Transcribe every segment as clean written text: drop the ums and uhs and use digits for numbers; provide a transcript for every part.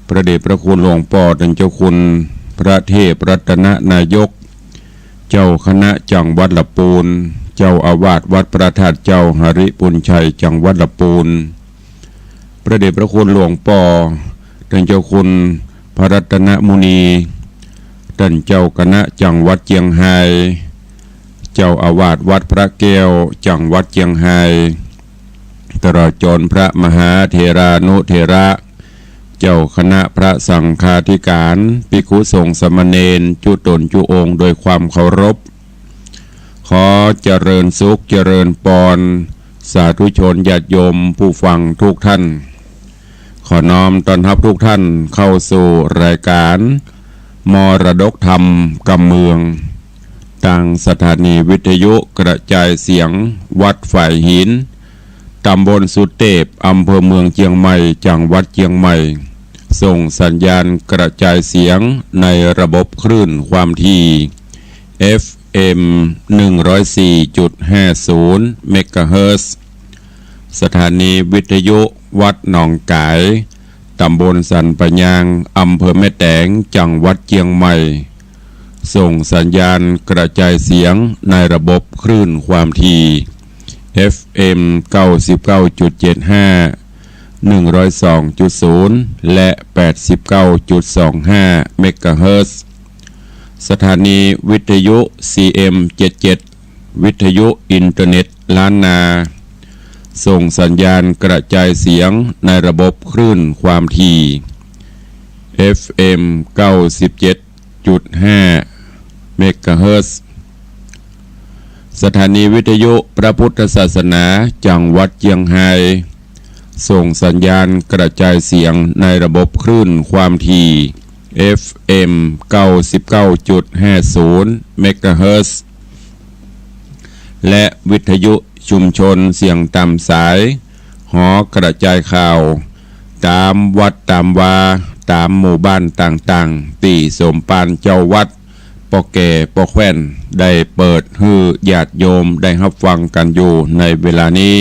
พระเดชพระคุณหลวงพ่อท่านเจ้าคุณพระเทพรัตนนายกเจ้าคณะจังหวัดละปูนเจ้าอาวาสวัดพระธาตุเจ้าหริปุญชัยจังหวัดละปูนพระเดชพระคุณหลวงพ่อท่านเจ้าคุณพระรัตนมุนีท่านเจ้าคณะจังหวัดเชียงไฮ้เจ้าอาวาสวัดพระแก้วจังหวัดเชียงไฮ้ตลอดจนพระมหาเถรานุเถระเจ้าคณะพระสังฆาธิการภิกขุสงฆ์สามเณรจุตนจุองค์โดยความเคารพขอเจริญสุขเจริญปรสาธุชนญาติโยมผู้ฟังทุกท่านขอน้อมต้อนรับทุกท่านเข้าสู่รายการมรดกธรรมกำเมืองทางสถานีวิทยุกระจายเสียงวัดฝ่ายหินตำบลสุเทพอำเภอเมืองเชียงใหม่จังหวัดเชียงใหม่ส่งสัญญาณกระจายเสียงในระบบคลื่นความถี่ FM 104.50 เมกะเฮิรตซ์สถานีวิทยุวัดหนองกายตำบลสันปะยางอำเภอแม่แตงจังหวัดเชียงใหม่ส่งสัญญาณกระจายเสียงในระบบคลื่นความถี่ FM 99.75 102.0 และ 89.25 เมกะเฮิรตซ์สถานีวิทยุ CM 77วิทยุอินเทอร์เน็ตล้านนาส่งสัญญาณกระจายเสียงในระบบคลื่นความถี่ FM 97.5 เมกะเฮิรตซ์สถานีวิทยุพระพุทธศาสนาจังหวัดเชียงไฮ้ส่งสัญญาณกระจายเสียงในระบบคลื่นความถี่ FM 99.50 เมกะเฮิรตซ์และวิทยุชุมชนเสียงตามสายหอกระจายข่าวตามวัดตามวาตามหมู่บ้านต่างๆตีสมปานเจ้าวัดปอแก่ปอแคว้นได้เปิดให้ญาติโยมได้รับฟังกันอยู่ในเวลานี้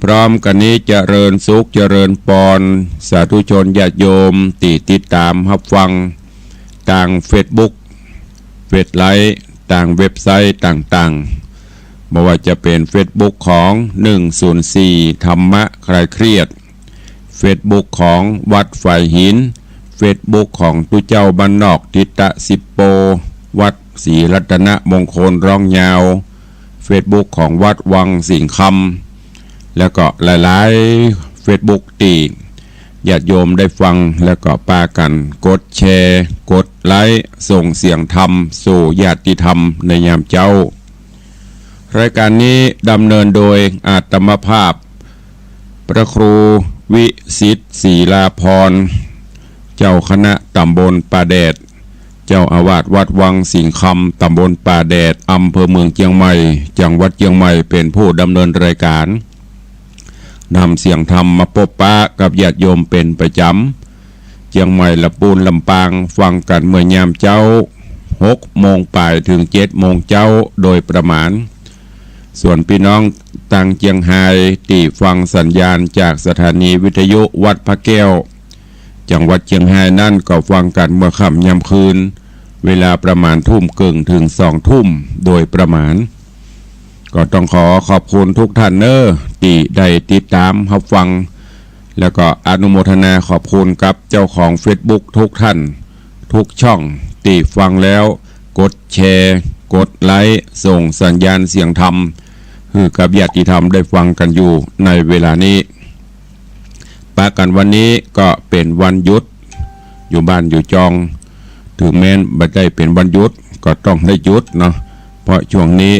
พร้อมกันนี้เจริญสุขเจริญปรสาธุชนญาติโยมที่ติดตามรับฟังทาง Facebook เฟซไลฟ์ทางเว็บไซต์ต่างๆไม่ว่าจะเป็น Facebook ของ104ธรรมะคลายเครียด Facebook ของวัดฝ่ายหิน Facebook ของตุเจ้าบ้านนอกทิตะสิปโปวัดศรีรัตนมงคลร้องยาว Facebook ของวัดวังสิงห์คำแล้วก็หลายๆ Facebook ตีญาติโยมได้ฟังแล้วก็ปากันกดแชร์กดไลค์ส่งเสียงธรรมสู่ญาติธรรมในยามเจ้ารายการนี้ดำเนินโดยอาตมภาพพระครูวิสิทธิ์ศรีลาภรณ์เจ้าคณะตำบลป่าแดดเจ้าอาวาสวัดวังสิงห์คำตำบลป่าแดดอำเภอเมืองเชียงใหม่จังหวัดเชียงใหม่เป็นผู้ดำเนินรายการนำเสียงธรรมมาพบปะกับญาติโยมเป็นประจำเชียงใหม่ละปูนลำปางฟังกันเมื่อยามเจ้า6 โมงป่ายถึง7 โมงเจ้าโดยประมาณส่วนพี่น้องต่างเชียงไฮ้ที่ฟังสัญญาณจากสถานีวิทยุวัดพระแก้วจังหวัดเชียงไฮ้นั่นก็ฟังกันเมื่อค่ำยามคืนเวลาประมาณทุ่มครึ่งถึง2 ทุ่มโดยประมาณก็ต้องขอบคุณทุกท่านที่ได้ติดตามรับฟังแล้วก็อนุโมทนาขอบคุณกับเจ้าของ Facebook ทุกท่านทุกช่องที่ฟังแล้วกดแชร์กดไลค์ส่งสัญญาณเสียงธรรมคือกับญาติธรรมได้ฟังกันอยู่ในเวลานี้ปากันวันนี้ก็เป็นวันหยุดอยู่บ้านอยู่จองถึงแม้ไม่ได้เป็นวันหยุดก็ต้องได้หยุดเนาะเพราะช่วงนี้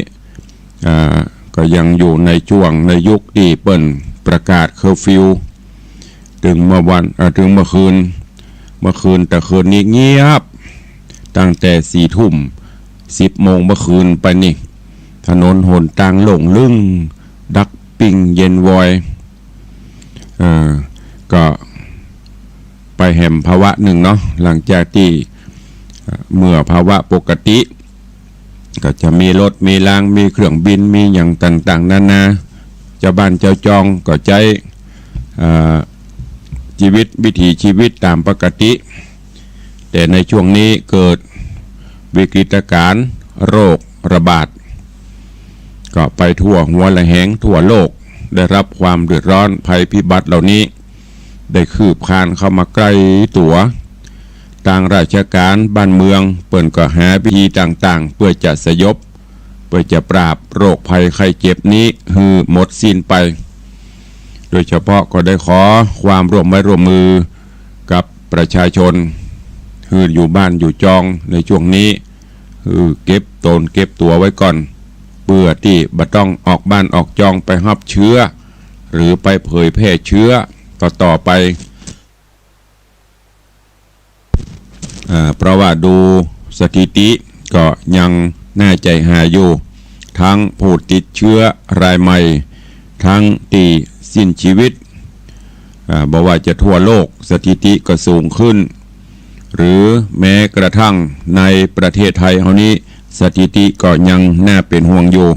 ก็ยังอยู่ในช่วงในยุคที่เปิ้นประกาศเคอร์ฟิวถึงเมื่อคืนแต่คืนนี้เงียบตั้งแต่4 ทุ่ม10 โมงเมื่อคืนไปนี่ถนนหนทางโล่งลึ่งดักปิ่งเย็นวอยก็ไปแหมภาวะหนึ่งเนาะหลังจากที่เมื่อภาวะปกติก็จะมีรถมีรางมีเครื่องบินมีอย่างต่างๆนานาเจ้าบ้านเจ้าจองก็ใจชีวิตวิถีชีวิต ตามปกติแต่ในช่วงนี้เกิดวิกฤตการณ์โรคระบาดก็ไปทั่วหัวละแหงทั่วโลกได้รับความเดือดร้อนภัยพิบัติเหล่านี้ได้คืบคลานเข้ามาใกล้ตัวต่างราชการบ้านเมืองเปิ่นก็หาวิธีต่างๆเพื่อจะสยบเพื่อจะปราบโรคภัยไข้เจ็บนี้ให้หมดสิ้นไปโดยเฉพาะก็ได้ขอความร่วมมือกับประชาชนคืออยู่บ้านอยู่จองในช่วงนี้คือเก็บตนเก็บตัวไว้ก่อนเพื่อที่บ่ต้องออกบ้านออกจองไปรับเชื้อหรือไปเผยแพร่เชื้อต่อไปเพราะว่าดูสถิติก็ยังน่าใจหายอยู่ทั้งผู้ติดเชื้อรายใหม่ทั้งที่สิ้นชีวิตบอกว่าจะทั่วโลกสถิติก็สูงขึ้นหรือแม้กระทั่งในประเทศไทยเฮานี้สถิติก็ยังน่าเป็นห่วงอยู่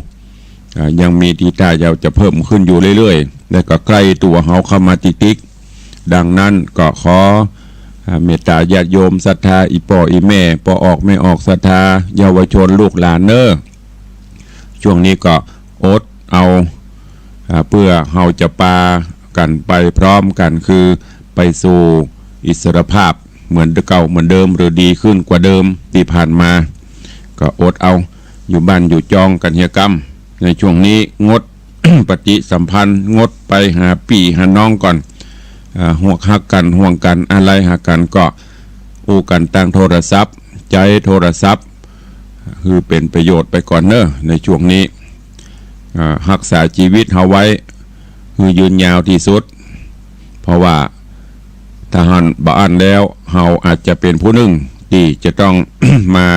ยังมีทีท่าจะเพิ่มขึ้นอยู่เรื่อยๆและก็ใกล้ตัวเฮาเข้ามาติกดังนั้นก็ขอเมตตาญาติโยมศรัทธาอีป่ออีแม่ปอออกไม่ออกศรัทธาเยาวชนลูกหลานเนอช่วงนี้ก็อดเอาเพื่อเฮาจะปากันไปพร้อมกันคือไปสู่อิสรภาพเหมือนเก่าเหมือนเดิมหรือดีขึ้นกว่าเดิมที่ผ่านมาก็อดเอาอยู่บ้านอยู่จองกันเฮียกรรมในช่วงนี้งด ปฏิสัมพันธ์งดไปหาพี่หาน้องก่อนห่วงหักกันห่วงกันอะไรหักกันก็อู้กันทางโทรศัพท์ใจโทรศัพท์คือเป็นประโยชน์ไปก่อนเนอะในช่วงนี้รักษาชีวิตเฮาไว้คือยืนยาวที่สุดเพราะว่าถ้าหันบ้านแล้วเฮาอาจจะเป็นผู้หนึ่งที่จะต้อง มา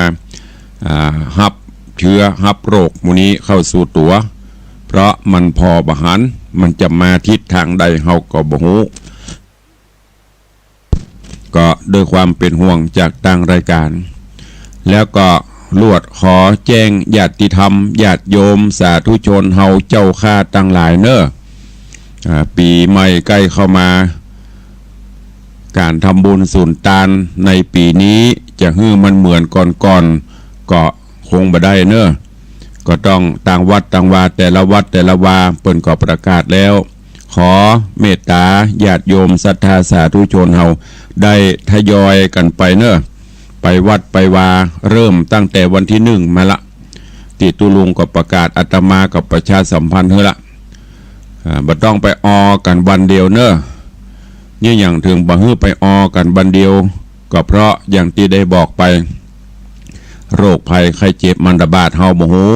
รับเชื้อรับโรคมูนี้เข้าสู่ตัวเพราะมันพอบหันมันจะมาทิศทางใดเฮาก็บ่ฮู้ก็ด้วยความเป็นห่วงจากทางรายการแล้วก็ลวดขอแจ้งญาติธรรมญาติโยมสาธุชนเฮาเจ้าข้าตั้งหลายเนอะปีใหม่ใกล้เข้ามาการทำบุญสุนทานในปีนี้จะฮื้อมันเหมือนก่อนก็คงบ่ได้เนอะก็ต้องต่างวัดต่างวาแต่ละวัดแต่ละวาเปิ่นก็ประกาศแล้วขอเมตตาญาติโยมศรัทธาสาธุชนเฮาได้ทยอยกันไปเนอะไปวัดไปวาเริ่มตั้งแต่วันที่1มาละติตุลุงก็ประกาศอาตมากับประชาสัมพันธ์เฮละบ่ต้องไปออกันวันเดียวเนอะนี่อย่างถึงบ่ฮื้อไปออกันวันเดียวก็เพราะอย่างที่ได้บอกไปโรคภัยไข้เจ็บมันระบาดเฮาบ่ฮู้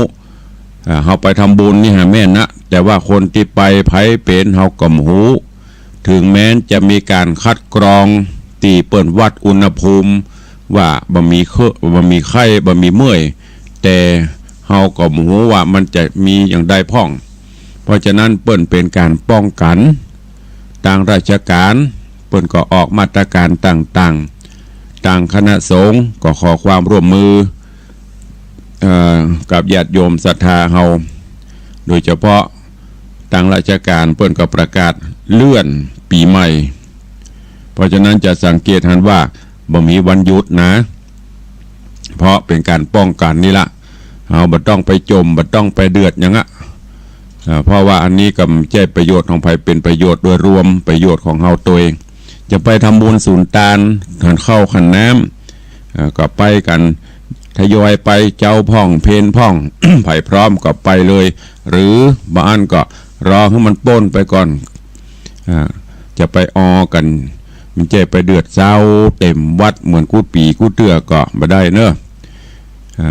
เฮาไปทำบุญนี่หาแม่นนะแต่ว่าคนที่ไปไผเป็นเฮาก็บ่ฮู้ถึงแม้นจะมีการคัดกรองตีเปิ้นวัดอุณหภูมิว่าบ่มีไข้บ่มีเมื่อยแต่เฮาก็บ่ฮู้ว่ามันจะมีอย่างใดพ้องเพราะฉะนั้นเปิ้นเป็นการป้องกันทางราชการเปิ้นก็ออกมาตรการต่างๆทางคณะสงฆ์ก็ขอความร่วมมือกับญาติโยมศรัทธาเฮาโดยเฉพาะทางราชการเปิ้นก็ประกาศเลื่อนปีใหม่เพราะฉะนั้นจะสังเกตเห็นว่าบ่มีวันหยุดนะเพราะเป็นการป้องกันนี่ละเอาบ่ต้องไปจมบ่ต้องไปเดือดอย่างเพราะว่าอันนี้ก็ไม่ใช่ประโยชน์ของใครเป็นประโยชน์โดยรวมประโยชน์ของเฮาตัวเองจะไปทำบุญสุนทานขันเข้าขันน้ำก็ไปกันทยอยไปเจ้าพ่องเพนพ่อง ไผ่พร้อมก็ไปเลยหรือบางอันก็รอให้มันป้นไปก่อนจะไปออกันมันจะไปเดือดเศร้าเต็มวัดเหมือนกู้ปีกู้เตื้อก็ไม่ได้เนอะ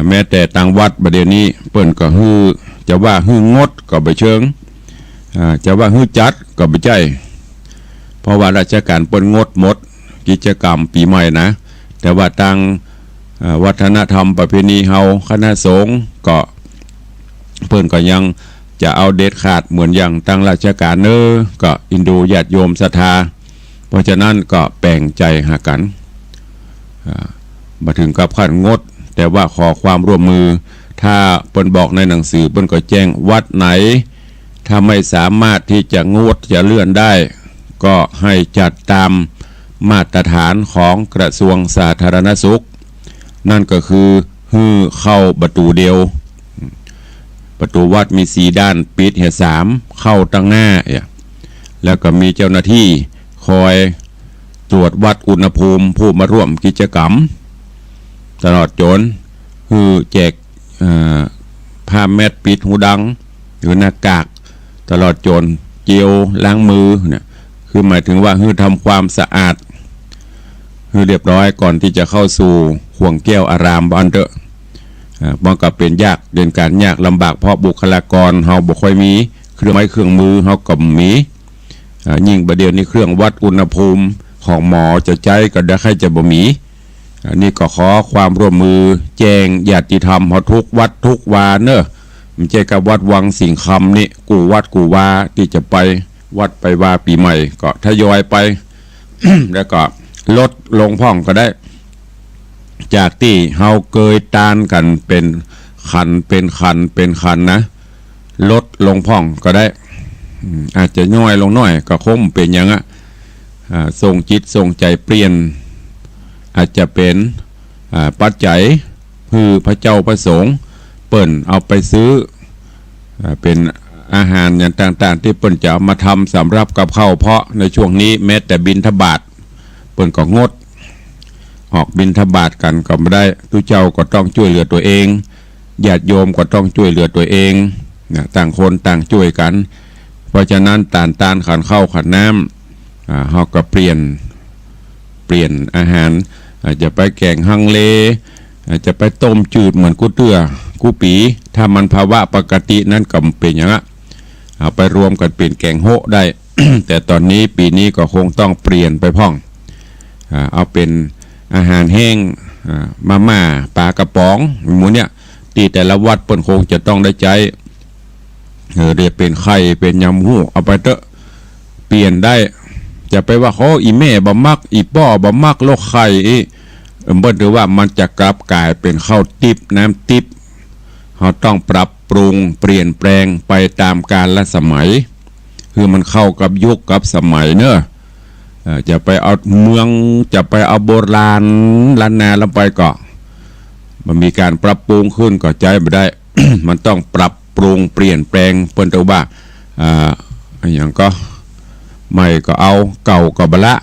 แม้แต่ต่างวัดประเดี๋ยวนี้เปิ้นก็ฮือจะว่าฮืองดก็ไปเชิงจะว่าฮือจัดก็ไปใจเพราะว่าราชการเปิ้นงดหมดกิจกรรมปีใหม่นะแต่ว่าทางวัฒนธรรมประเพณีเฮาคณะสงฆ์ก็เปิ้นก็ยังจะเอาเด็ดขาดเหมือนอย่างทางราชการเนอะก็อินดูญาติโยมศรัทธาเพราะฉะนั้นก็แบ่งใจหากันมาถึงกับขั้นงดแต่ว่าขอความร่วมมือถ้าเปิ้นบอกในหนังสือเปิ้นก็แจ้งวัดไหนถ้าไม่สามารถที่จะงดจะเลื่อนได้ก็ให้จัดตาม มาตรฐานของกระทรวงสาธารณสุขนั่นก็คือฮือเข้าประตูเดียวประตูวัดมี4ด้านปิด3เข้าตั้งหน้าแล้วก็มีเจ้าหน้าที่คอยตรวจวัดอุณหภูมิผู้มาร่วมกิจกรรมตลอดจนคือแจกผ้าแมสปิดหูดังหรือหน้ากากตลอดจนเจลล้างมือเนี่ยคือหมายถึงว่าคือทำความสะอาดคือเรียบร้อยก่อนที่จะเข้าสู่ห่วงแก้วอารามบ้านเถอะมันก็เป็นยากเดินการยากลำบากเพราะบุคลากรเฮาบ่ค่อยมีเครื่องไม้เครื่องมือเฮาก็มียิ่งประเดี๋ยวนี้เครื่องวัดอุณหภูมิของหมอจะใจก็ได้ใครจะบ่มีนี่ก็ขอความร่วมมือแจ้งญาติธรรมเฮาทุกวัดทุกวาเนอะไม่ใช่กับวัดวังสิงคำนี่กูวัดกูวาที่จะไปวัดไปวาปีใหม่ก็ทยอยไป แล้วก็ลดลงพ่องก็ได้จากที่เฮาเกยตานกันเป็นคันนะลดลงพ่องก็ได้อาจจะย่อยลงน้อยก็คงเป็นอย่างทรงจิตทรงใจเปลี่ยนอาจจะเป็นปัจจัยคือพระเจ้าประสงค์เปิ่นเอาไปซื้อเป็นอาหารอย่างต่างๆที่เปิ่นจะเอามาทำสำหรับกับข้าวเพาะในช่วงนี้แม้แต่บิณฑบาตเปิ่นก็งดออกบิณฑบาตกันก็ไม่ได้ทุกเจ้าก็ต้องช่วยเหลือตัวเองญาติโยมก็ต้องช่วยเหลือตัวเองต่างคนต่างช่วยกันเพราะฉะนั้นตานขันข้าวขันน้ำเขาก็เปลี่ยนอาหารอาจจะไปแกงฮังเลอาจจะไปต้มจืดเหมือนกู้เตื้อกู้ปีถ้ามันภาวะปกตินั้นก็เป็นอย่างนั้นเอาไปรวมกันเป็นแกงโฮได้ แต่ตอนนี้ปีนี้ก็คงต้องเปลี่ยนไปพ่องเอาเป็นอาหารแห้งมาม่าปลากระป๋องหมูเนี่ยตีแต่ละวัดเปิ้นคงจะต้องได้ใจเรียกเป็นไข่เป็นยำหู้เอาไปเถอะเปลี่ยนได้จะไปว่าเขาอีแม่บ่มักอีป้อบ่มักโรคไข่เบิ้ลหรือว่ามันจะกลับกลายเป็นข้าวติบน้ำติบเขาต้องปรับปรุงเปลี่ยนแปลงไปตามกาลและสมัยคือมันเข้ากับยุคกับสมัยเนอะจะไปเอาเมืองจะไปเอาโบราณล้านนาแล้วไปก็มันมีการปรับปรุงขึ้นก็ใจไม่ได้ มันต้องปรับปรุงเปลี่ยนแปลงเปิ้นตัวว่าอย่างก็ใหม่ก็เอาเก่าก็บละ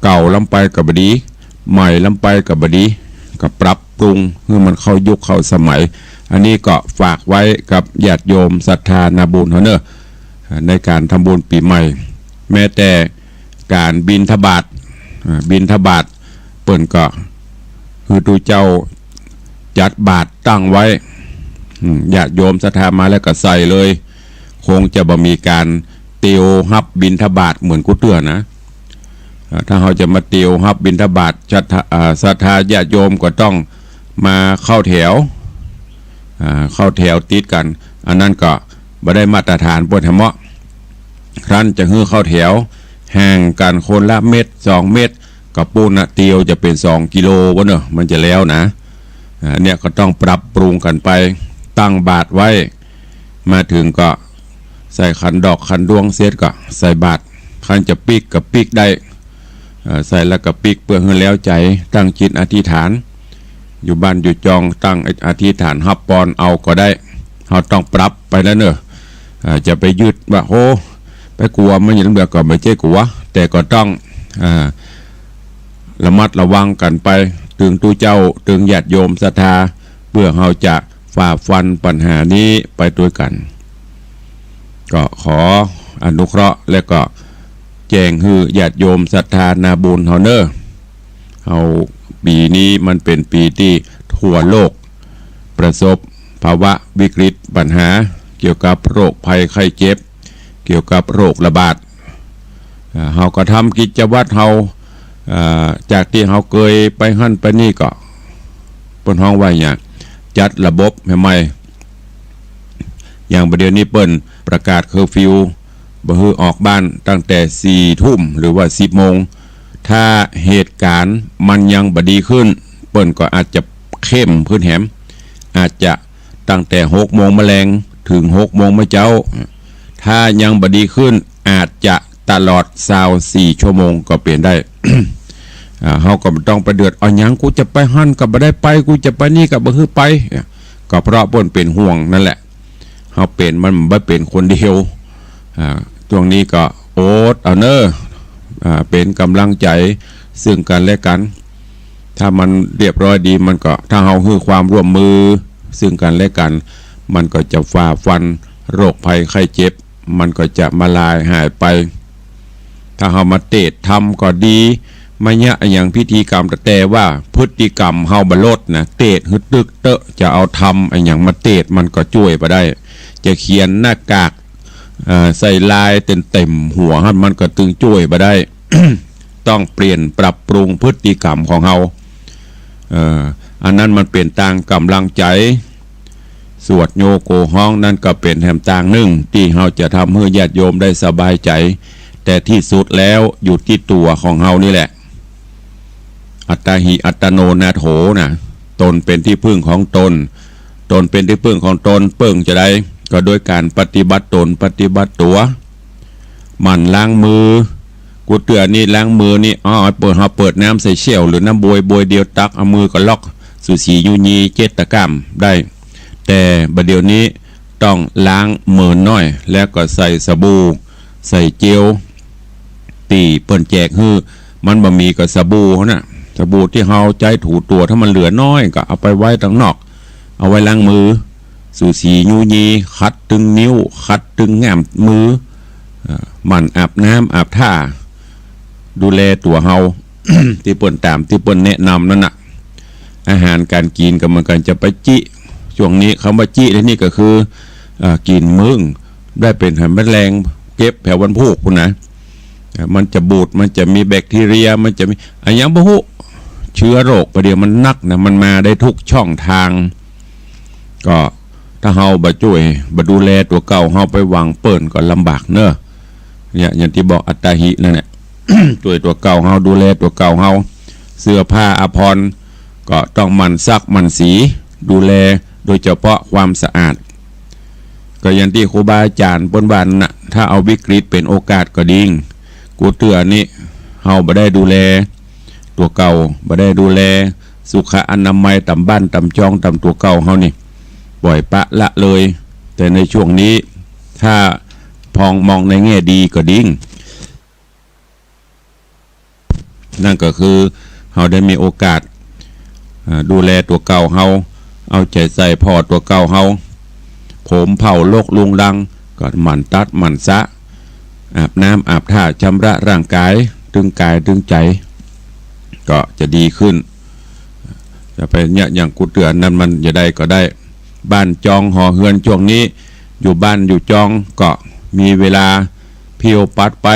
เก่าล้ำไปกับบดีใหม่ล้ำไปกับบดีก็ปรับปรุงเพื่อมันเข้ายุคเข้าสมัยอันนี้ก็ฝากไว้กับญาติโยมศรัทธานาบุญเนอะในการทำบุญปีใหม่แม้แต่การบิณฑบาตเปิ่นก็คือดูเจ้าจัดบาตรตั้งไว้ญาติโยมศรัทธามาแล้วก็ใส่เลยคงจะบ่มีการเตียวฮับบิณฑบาตเหมือนกุเตื้อนะถ้าเขาจะมาเตียวฮับบิณฑบาตศรัทธาญาติโยมก็ต้องมาเข้าแถวติดกันอันนั้นก็บ่ได้มาตรฐานปวดเหมาะครั้นจะฮื้อเข้าแถวห่างกันคนละเม็ด2 เม็ดกับปูนเตียวจะเป็น2 กิโลวะเนอะมันจะแล้วนะเนี่ยก็ต้องปรับปรุงกันไปตั้งบาตรไว้มาถึงก็ใส่ขันดอกขันดวงเซตก็ใส่บาตรขันจะปิกกับปิกได้ใส่แล้วก็ปิกเพื่อให้แล้วใจตั้งจิตอธิษฐานอยู่บ้านอยู่จองตั้งอธิษฐานฮับปอนเอาก็ได้เราต้องปรับไปแล้วเนอะจะไปยืดว่าโอ้ไปกลัวมันอย่างนั้นแบบก็ไม่ใช่กลัวแต่ก็ต้องระมัดระวังกันไปถึงตู้เจ้าถึงญาติโยมศรัทธาเพื่อเราจะฝ่าฟันปัญหานี้ไปด้วยกันก็ขออนุเคราะห์และก็แจ้งให้ญาติโยมศรัทธานาบุญเฮาเนอร์เอาปีนี้มันเป็นปีที่ทั่วโลกประสบภาวะวิกฤตปัญหาเกี่ยวกับโรคภัยไข้เจ็บเกี่ยวกับโรคระบาดเฮาก็ทำกิจวัตรเฮาจากที่เฮาเคยไปหั่นไปนี่ก็เปิ้นฮ้องไว้เนี่ยจัดระบบให้ใหม่อย่างประเดี๋ยวนี้เปิ้นประกาศเคอร์ฟิวบ่ให้ออกบ้านตั้งแต่4 ทุ่มหรือว่า10 โมงถ้าเหตุการณ์มันยังบ่ดีขึ้นเปิ้นก็อาจจะเข้มขึ้นแหมอาจจะตั้งแต่6 โมงแมลงถึง6 โมงมื้อเจ้าถ้ายังบ่ดีขึ้นอาจจะ ตลอด24ชั่วโมงก็เปลี่ยนได้ เฮาก็ต้องไปเดือดเอาหยังกูจะไปหั่นก็บ่ได้ไปกูจะไปนี่ก็บ่คือไปก็เพราะเพิ่นเป็นห่วงนั่นแหละเฮาเป็นมันบ่เป็นคนเดียวช่วงนี้ก็โอ๊ตเอาเนอเป็นกำลังใจซึ่งกันและกันถ้ามันเรียบร้อยดีมันก็ถ้าเฮาให้ความร่วมมือซึ่งกันและกันมันก็จะฝ่าฟันโรคภัยไข้เจ็บมันก็จะมาลายหายไปถ้าเฮามาเตะทำก็ดีไม่ยะอย่างพิธีกรรมแต่ว่าพฤติกรรมเฮาบ่ลดนะเตะฮึดตึกเตอะจะเอาทำไอ้อย่างมาเตะมันก็ช่วยไปได้จะเขียนหน้ากากใส่ลายเต็มหัวมันก็ตึงช่วยไปได้ ต้องเปลี่ยนปรับปรุงพฤติกรรมของเฮาอันนั้นมันเปลี่ยนต่างกำลังใจสวดโยโกห้องนั่นก็เป็นแห่งต่างหนึ่งที่เฮาจะทำให้ญาติโยมได้สบายใจแต่ที่สุดแล้วอยู่ที่ตัวของเฮานี่แหละอัตตาหิอัตโนนาโถนะตนเป็นที่พึ่งของตนตนเป็นที่พึ่งของตนเปิ่งจะได้ก็โดยการปฏิบัติตนปฏิบัติตัวมันล้างมือกูเตือนนี่ล้างมือนี่เปิดน้ำใส่เชี่ยวหรือน้ำบวยเดียวตักเอามือก็ล็อกสุสียูญีเจตกรรมได้แต่บัดเดี๋ยวนี้ต้องล้างมือน้อยแล้วก็ใส่สบู่ใส่เจลตีเปิ้นแจกฮือมันบะมีกับสบู่เขาน่ะสบู่ที่เฮาใจถูตัวถ้ามันเหลือน้อยก็เอาไปไว้ตั้งนอกเอาไว้ล้างมือสูสียูญีคัดตึงนิ้วคัดตึงแง้มมือมันอาบน้ำอาบท่าดูแลตัวเฮา ที่เปิ้นตามที่เปิ้นแนะนำนั่นน่ะอาหารการกินก็เหมือนกันจะไปจิช่วงนี้คำว่าจินี่ก็คือกินมึงได้เป็นแมลงเก็บแถววันพุกคุณนะมันจะบูดมันจะมีแบคทีเรียมันจะมีอะไรอย่างพวกเชื้อโรคประเดี๋ยวมันนักนะมันมาได้ทุกช่องทางก็ถ้าเฮาบ่ช่วยบ่ดูแลตัวเก่าเฮาไปวางเปิ้นก็ลำบากเนอะเนี่ยอย่างที่บอกอัตตาหินั่นแหละ ช่วยตัวเก่าเฮาดูแลตัวเก่าเฮาเสื้อผ้าอาภรณ์ก็ต้องมันซักมันสีดูแลโดยเฉพาะความสะอาดก็อย่างที่ครูบาอาจารย์ปนบ้านน่ะถ้าเอาวิกฤตเป็นโอกาสก็ดิ่งกูเตือนนี่เฮาบ่ได้ดูแลตัวเก่าบ่ได้ดูแลสุขอนามัยตำบ้านตำจองตำตัวเก่าเฮานี่ปล่อยปะละเลยแต่ในช่วงนี้ถ้าพองมองในแง่ดีก็ดิ่งนั่นก็คือเฮาได้มีโอกาสดูแลตัวเก่าเฮาเอาใจใส่พ่อตัวเก่าเฮาผมเผาโลกลุงลังก็หมั่นตัดหมั่นสะอาบน้ำอาบท่าชำระร่างกายตึงกายตึงใจก็จะดีขึ้นจะไปเนี่ยอย่างกูเตือนนั้นมันจะได้ก็ได้บ้านจองหอเฮือนช่วงนี้อยู่บ้านอยู่จองก็มีเวลาเพียวปัดไป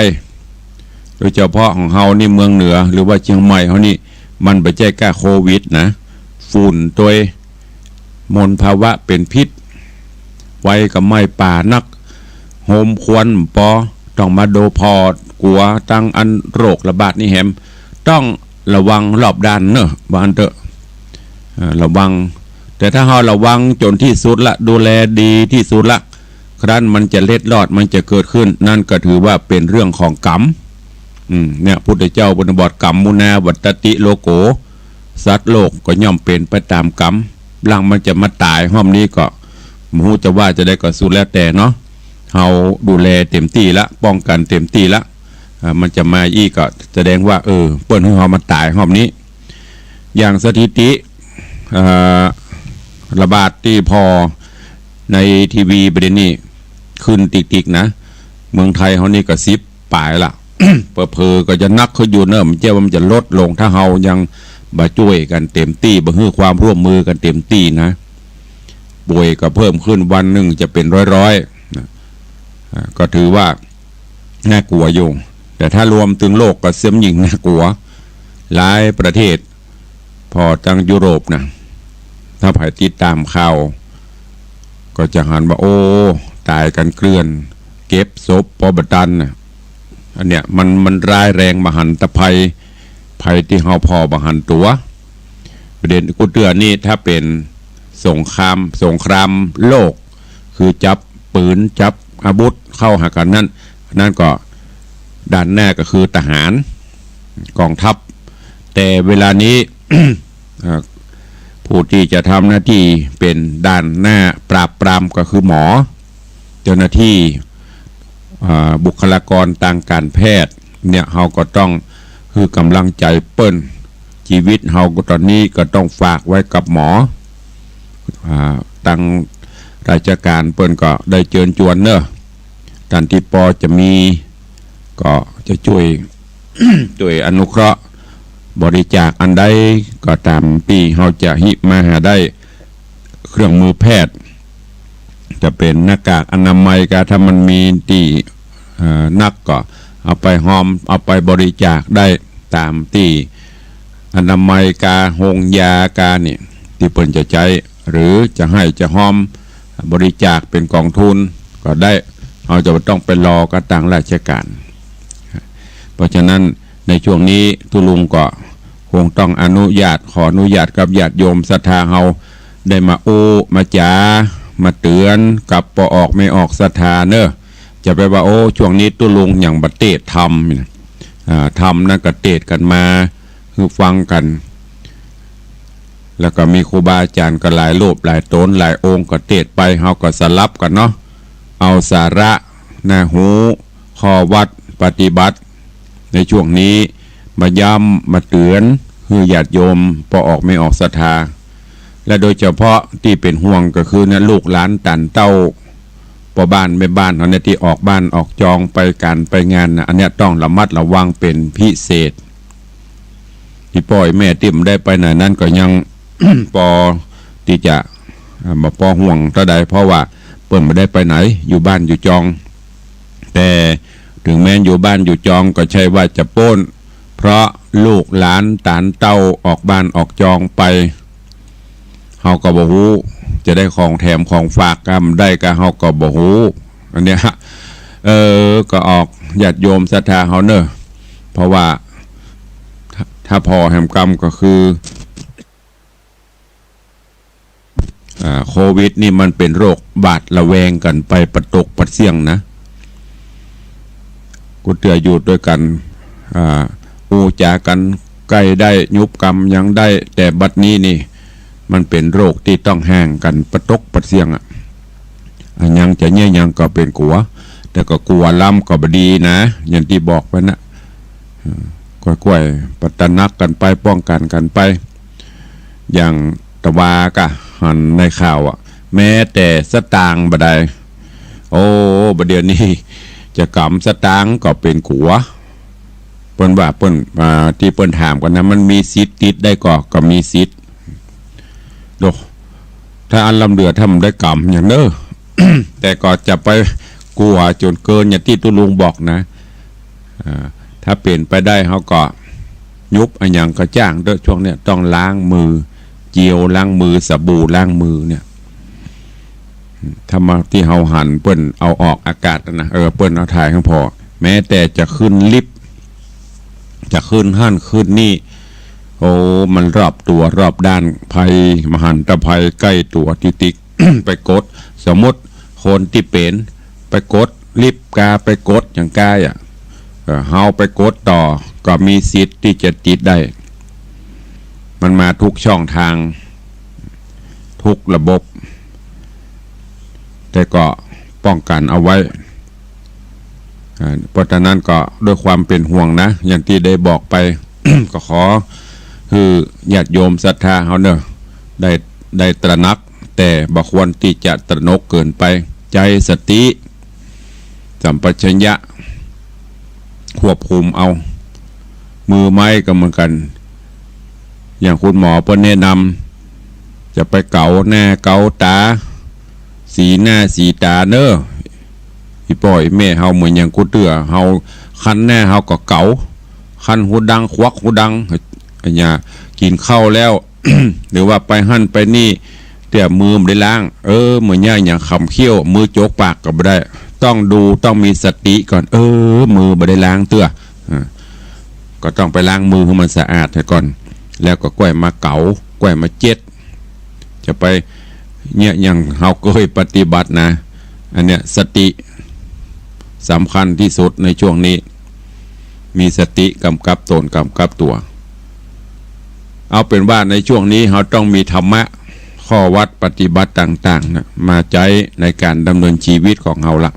โดยเฉพาะของเฮานี่เมืองเหนือหรือว่าเชียงใหม่เฮานี่มันไปแจ้แก้โควิดนะฝุ่นตัวมลภาวะเป็นพิษไว้กับไม้ป่านักโฮมควันปอต้องมาโดพอกลัวตั้งอันโรคระบาดนี่แฮมต้องระวังรอบด้านเนอะบ้านเถอะระวังแต่ถ้าเราระวังจนที่สุดละดูแลดีที่สุดละครั้นมันจะเล็ดลอดมันจะเกิดขึ้นนั่นก็ถือว่าเป็นเรื่องของกรรมเนี่ยพุทธเจ้าบนบทกรรมมุนาวัตติโลโกสัตว์โลกก็ย่อมเป็นไปตามกรรมหลังมันจะมาตายห้อมนี้ก็มหูจะว่าจะได้ก็สุดแล้วแต่เนาะเฮาดูแลเต็มที่ละป้องกันเต็มที่ละมันจะมาอีกก็แสดงว่าเปิ้นให้เฮามาตายห้อมนี้อย่างสถิติระบาดที่พอในทีวีประเด็นนี้ขึ้นติ๊กๆนะเมืองไทยเฮานี่ก็10ปลายละ เพอก็จะนักขึ้นอยู่เนอะมันจะลดลงถ้าเฮายังบ่ช่วยกันเต็มที่บ่ให้ความร่วมมือกันเต็มที่นะป่วยก็เพิ่มขึ้นวันหนึ่งจะเป็นร้อยก็ถือว่าน่ากลัวอยู่แต่ถ้ารวมถึงโลกก็เสียมยิ่งน่ากลัวหลายประเทศพอทางยุโรปนะถ้าใครติดตามข่าวก็จะหันว่าโอ้ตายกันเกลื่อนเก็บศพปอบตันนะอันเนี้ยมันร้ายแรงมหันตภัยที่เฮาพอบหันตัวประเด็นกูเตือนนี่ถ้าเป็นสงครามโลกคือจับปืนจับอาวุธเข้าหากันนั่นก็ ด้านหน้าก็คือทหารกองทัพแต่เวลานี้ ผู้ที่จะทำหน้าที่เป็นด้านหน้าปราบปรามก็คือหมอเจ้าหน้าที่บุคลากรทางการแพทย์เนี่ยเราก็ต้องคือกำลังใจเปิ้นชีวิตเราตอนนี้ก็ต้องฝากไว้กับหมอตั้งราชการเปิ้นก็ได้เชิญชวนเนอะท่านที่ปอจะมีก็จะช่วย ช่วยอนุเคราะห์บริจาคอันใดก็ตามปีเราจะหิมาหาได้เครื่องมือแพทย์จะเป็นหน้ากากอนามัยก็ถ้ามันมีที่นักก็เอาไปหอมเอาไปบริจาคได้ตามที่อนามัยกาหงยากาเนี่ยที่เปิ้นจะใช้หรือจะให้จะหอมบริจาคเป็นกองทุนก็ได้เราจะต้องไปรอกระตังราชการเพราะฉะนั้นในช่วงนี้ทุลุงก็คงต้องขออนุญาตกับญาติโยมศรัทธาเฮาได้มาโอ้มาจ๋ามาเตือนกับปออกไม่ออกศรัทธาเนอะจะไปว่าโอ้ช่วงนี้ตุลุงอย่างบัดเตศทำนั่นก็เตศกันมาคือฟังกันแล้วก็มีครูบาอาจารย์ก็หลายรูปหลายตนหลายองค์ก็เทศไปเฮาก็สลับกันเนาะเอาสาระนะหูข้อวัดปฏิบัติในช่วงนี้มาย้ำมาเตือนคือญาติโยมพอออกไม่ออกศรัทธาและโดยเฉพาะที่เป็นห่วงก็คือนะลูกหลานตันเต้าพอบ้านไม่บ้านเขาเนี่ยที่ออกบ้านออกจองไปการไปงานนะอันนี้ต้องระมัดระวังเป็นพิเศษที่ปล่อยแม่ติ่มได้ไปไหนนั้นก็ยัง ปอที่จะมาปอห่วงเท่าใดเพราะว่าเปิ่นไม่ได้ไปไหนอยู่บ้านอยู่จองแต่ถึงแม้อยู่บ้านอยู่จองก็ใช่ว่าจะโป้นเพราะลูกหลานตานเต้าออกบ้านออกจองไปเฮาก็บ่ฮู้จะได้ของแถมของฝากกันได้ก็เฮาก็บ่ฮู้อันเนี้ยก็ออกญาติโยมศรัทธาเฮาเนอะเพราะว่าถ้าพอแห่งกรรมก็คือโควิดนี่มันเป็นโรคบาดระแวงกันไปประตกประเสี่ยงนะกูเตืออยู่ด้วยกันอูจากันใกล้ได้ยุบกรรมยังได้แต่บัดนี้นี่มันเป็นโรคที่ต้องห่างกันประตกประเสี่ยงยังจะเนี่ยยังก็เป็นกลัวแต่ก็กลัวล้ำก็บดีนะอย่างที่บอกไปนะค่อยๆปัตนักกันไปป้องกันกันไปอย่างตะวากะหันในข่าวแม้แต่สตางค์บดายโอ้บดเดี๋ยวนี้จะกำสตางค์ก็เป็นขัวเปิ้นว่าเปิ้นที่เปิ้นถามกันนะมันมีสิทธิ์ติดได้ก็มีสิทธิ์โดถ้าอันลำเดือทำได้กำอย่างเด้อ แต่ก็จะไปกลัวจนเกินอย่างที่ตุลุงบอกนะถ้าเปลี่ยนไปได้เขาก็ยุบอันอย่างก็จ้างด้วยช่วงเนี้ยต้องล้างมือเจียวล้างมือสบู่ล้างมือเนี่ยถ้ามาที่เฮาหันเปิ้นเอาออกอากาศนะเปิ้นเอาถ่ายข้างพอแม้แต่จะขึ้นลิฟต์จะขึ้นห้านขึ้นนี่โอ้มันรอบตัวรอบด้านภัยมหันตภัยใกล้ตัวติก ไปกดสมมติคนที่เป็นไปกดลิฟต์กาไปกดอย่างกายเฮาไปกดต่อก็มีสิทธิ์ที่จะติดได้มันมาทุกช่องทางทุกระบบแต่ก็ป้องกันเอาไว้เพราะฉะนั้นก็ด้วยความเป็นห่วงนะอย่างที่ได้บอกไป ก็ขอคือญาติโยมศรัทธาเฮาเนอะได้ตระหนักแต่บ่ควรที่จะตระหนกเกินไปใจสติสัมปชัญญะควบคุมเอามือไม้ก็เหมือนกันอย่างคุณหมอเพิ่นแนะนำจะไปเกาหน้าเกาตาสีหน้าสีตาเนอะพี่ปล่อยแม่เฮาเหมือนอย่างกูเตือเฮาคันหน้าเฮาก็เกาคันหูดังควักหูดังอย่ากินข้าวแล้ว หรือว่าไปหั่นไปนี่แต่มือไม่ได้ล้างเหมือนอย่างคำเขี้ยวมือโจกปากก็ไม่ได้ต้องดูต้องมีสติก่อนมือไม่ได้ล้างเตื้อก็ต้องไปล้างมือให้มันสะอาดก่อนแล้วก็กล้วยมาเกากล้วยมาเจ็ดจะไปเนี่ยอย่างเฮาเคยปฏิบัตินะอันเนี้ยสติสำคัญที่สุดในช่วงนี้ มีสติกำกับตนกำกับตัวเอาเป็นว่าในช่วงนี้เราต้องมีธรรมะข้อวัดปฏิบัติต่างๆนะมาใช้ในการดำเนินชีวิตของเราละ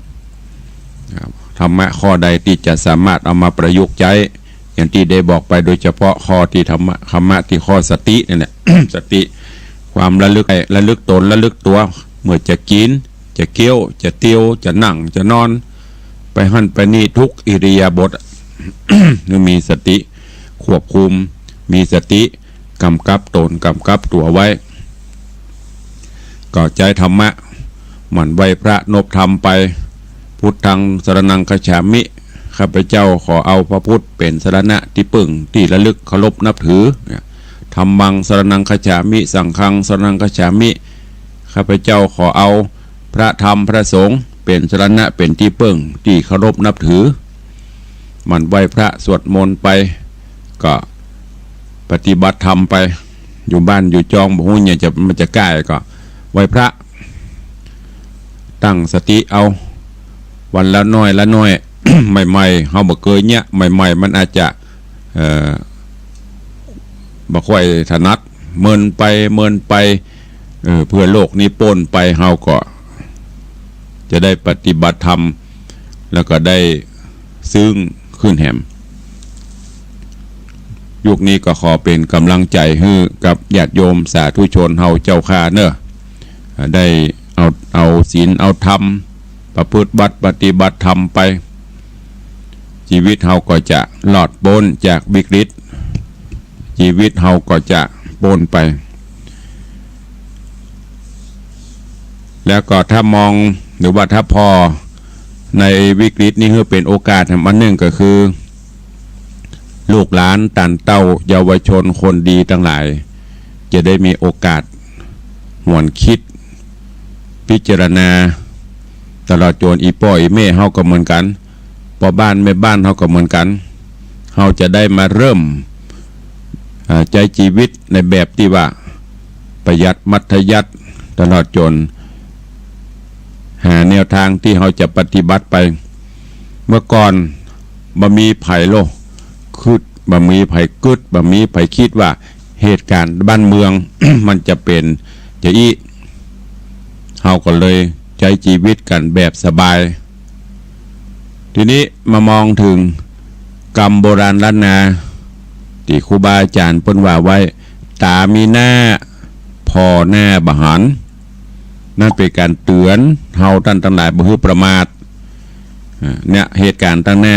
ธรรมะข้อใดที่จะสามารถเอามาประยุกต์ใช้อย่างที่ได้บอกไปโดยเฉพาะข้อที่ธรรมะที่ข้อสตินี่แหละ สติความระลึกตนระลึกตัวเมื่อจะกินจะเคี้ยวจะเตี้ยวจะนั่งจะนอนไปหั่นไปนี่ทุกอิริยาบถ มีสติควบคุมมีสติกำกับตนกำกับตัวไว้ก็ใจธรรมะหมั่นไหวพระนบธรรมไปพุทธังสรณังคัจฉามิข้าพเจ้าขอเอาพระพุทธเป็นสรณะที่พึ่งที่ระลึกเคารพนับถือธัมมังสรณังคัจฉามิสังฆังสรณังคัจฉามิข้าพเจ้าขอเอาพระธรรมพระสงฆ์เป็นสรณะเป็นที่พึ่งที่เคารพนับถือหมั่นไหวพระสวดมนต์ไปก็ปฏิบัติธรรมไปอยู่บ้านอยู่จองบ่ฮู้เนี่ยมันจะใกล้ก็ไหวพระตั้งสติเอาวันละน้อยละน้อย ใหม่ๆเฮาบ่เคยเนี่ยใหม่ๆมันอาจจะบ่ค่อยถนัดเมินไปเพื่อโลกนี้ป้นไปเฮาก็จะได้ปฏิบัติธรรมแล้วก็ได้ซึ้งขึ้นแหมยุคนี้ก็ขอเป็นกำลังใจให้กับญาติโยมสาธุชนเฮาเจ้าข้าเนอะได้เอาศีลเอาธรรมประพฤติปฏิบัติธรรมไปชีวิตเฮาก็จะหลอดพ้นจากวิกฤตชีวิตเฮาก็จะพ้นไปแล้วก็ถ้ามองหรือว่าถ้าพอในวิกฤตนี้คือเป็นโอกาสอันหนึ่งก็คือลูกหลานตันเต้าเยาวชนคนดีทั้งหลายจะได้มีโอกาสหวนคิดพิจารณาตลอดจนอีป้ออีแม่เฮาก็เหมือนกันพ่อบ้านแม่บ้านเฮาก็เหมือนกันเฮาจะได้มาเริ่มใจชีวิตในแบบที่ว่าประหยัดมัธยัสถ์ตลอดจนหาแนวทางที่เราจะปฏิบัติไปเมื่อก่อนบ่มีไผโลคืดบ่มีไผกึดบ่มีไผคิดว่าเหตุการณ์บ้านเมือง มันจะเป็นจะอีเราก็เลยใช้ชีวิตกันแบบสบายทีนี้มามองถึงกรรมโบราณล้านนาที่ครูบาอาจารย์เพิ่นว่าไว้ตามีหน้าพอหน้าบหันนั่นเป็นการเตือนเฮาท่านทั้งหลายบ่ให้ประมาทเนี่ยเหตุการณ์ตั้งหน้า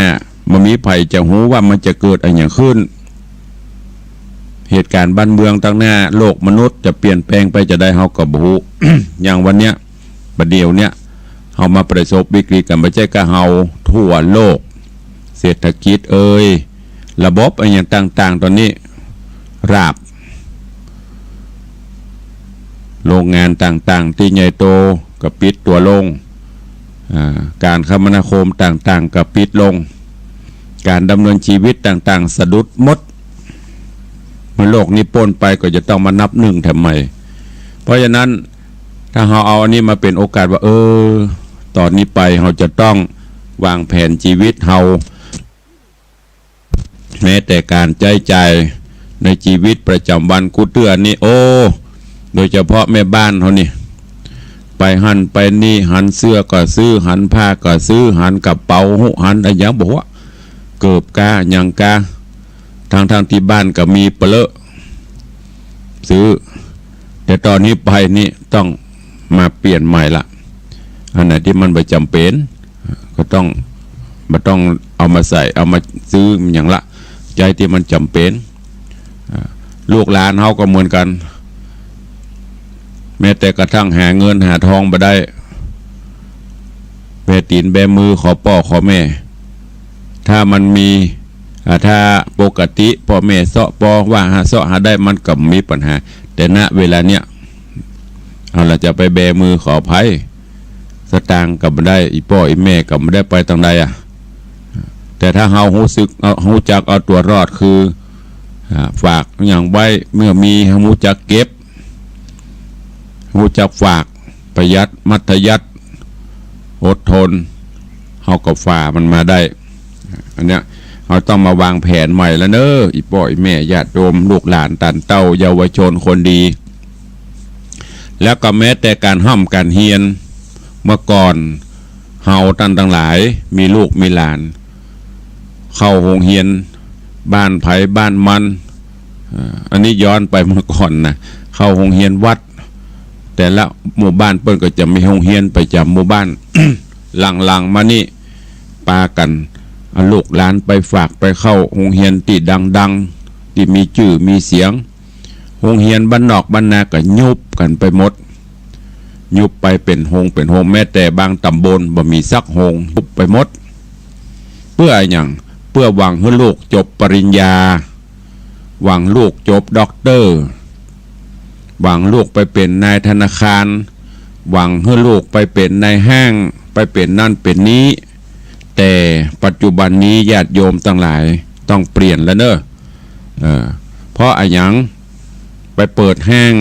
มันมีภัยจะหูว่ามันจะเกิดอะไรอย่างขึ้นเหตุการณ์บ้านเมืองตั้งหน้าโลกมนุษย์จะเปลี่ยนแปลงไปจะได้เฮาก็บ่ฮู้ อย่างวันเนี้ยประเดี๋ยวเนี้ยเฮามาประสบวิกฤตกันบ่ใช่ก็เฮาทั่วโลกเศรษฐกิจระบบอะไรอย่างต่างๆตอนนี้ราบโรงงานต่างๆที่ใหญ่โตก็ปิดตัวลงการคมนาคมต่างๆก็ปิดลงการดำเนินชีวิตต่างๆสะดุดหมดเมื่อโลกนี้พ้นไปก็จะต้องมานับหนึ่งทำไมเพราะฉะนั้นถ้าเราเอาอันนี้มาเป็นโอกาสว่าตอนนี้ไปเราจะต้องวางแผนชีวิตเราแม้แต่การใจใจในชีวิตประจำวันกูเตือนนี่โดยเฉพาะแม่บ้านเขานี่ไปหันไปนี่หันเสื้อก็ซื้อหันผ้าก็ซื้อหันกระเป๋าหันอะไรอย่างบอกว่าเกิบกาอย่างกาทางที่บ้านก็มีเปลอะซื้อแต่ตอนนี้ไปนี่ต้องมาเปลี่ยนใหม่ละอันไหนที่มันไม่จำเป็นก็ต้องเอามาใส่เอามาซื้ออย่างละใจที่มันจำเป็นลูกหลานเขาก็เหมือนกันแม้แต่กระทั่งหาเงินหาทองมาได้แบตีนแบมือขอพ่อขอแม่ถ้ามันมีถ้าปกติพ่อแม่เสาะปอว่าหาเสาะหาได้มันก็มีปัญหาแต่ณเวลาเนี้ยเราจะไปแบมือขอภัยสตางค์กับได้อีพ่ออีแม่กับไม่ได้ไปทางใดแต่ถ้าเฮาหูจักเอาตัวรอดคือฝากอย่างไว้เมื่อมีหูจักเก็บหูจักฝากประหยัดมัธยัสถ์อดทนเฮาก็ฝ่ามันมาได้อันเนี้ย เราต้องมาวางแผนใหม่แล้วเนอะอีป่อยแม่ญาติโยมลูกหลานตันเต้าเยาวชนคนดีแล้วก็แม้แต่การห้ำการเฮียนเมื่อก่อนเฮาตันทั้งหลายมีลูกมีหลานเข้าโรงเรียนบ้านไผบ้านมันอันนี้ย้อนไปเมื่อก่อนนะเข้าโรงเรียนวัดแต่ละหมู่บ้านเปิ้นก็จะมีโรงเรียนไปจำหมู่บ้าน หลังๆมานี่ปากันเอาลูกหลานไปฝากไปเข้าโรงเรียนที่ดังๆที่มีชื่อมีเสียงโรงเรียนบ้านนอกบ้านนาก็ยุบกันไปหมดยุบไปเป็นโรงแม้แต่บางตำบลบ่มีสักโรงยุบไปหมดเพื่ออย่างเพื่อหวังให้ลูกจบปริญญาหวังลูกจบด็อกเตอร์หวังลูกไปเป็นนายธนาคารหวังให้ลูกไปเป็นนายห้างไปเป็นนั่นเป็นนี้แต่ปัจจุบันนี้ญาติโยมทั้งหลายต้องเปลี่ยนแล้วเนอะเพราะอะไรอย่างไปเปิดห้าง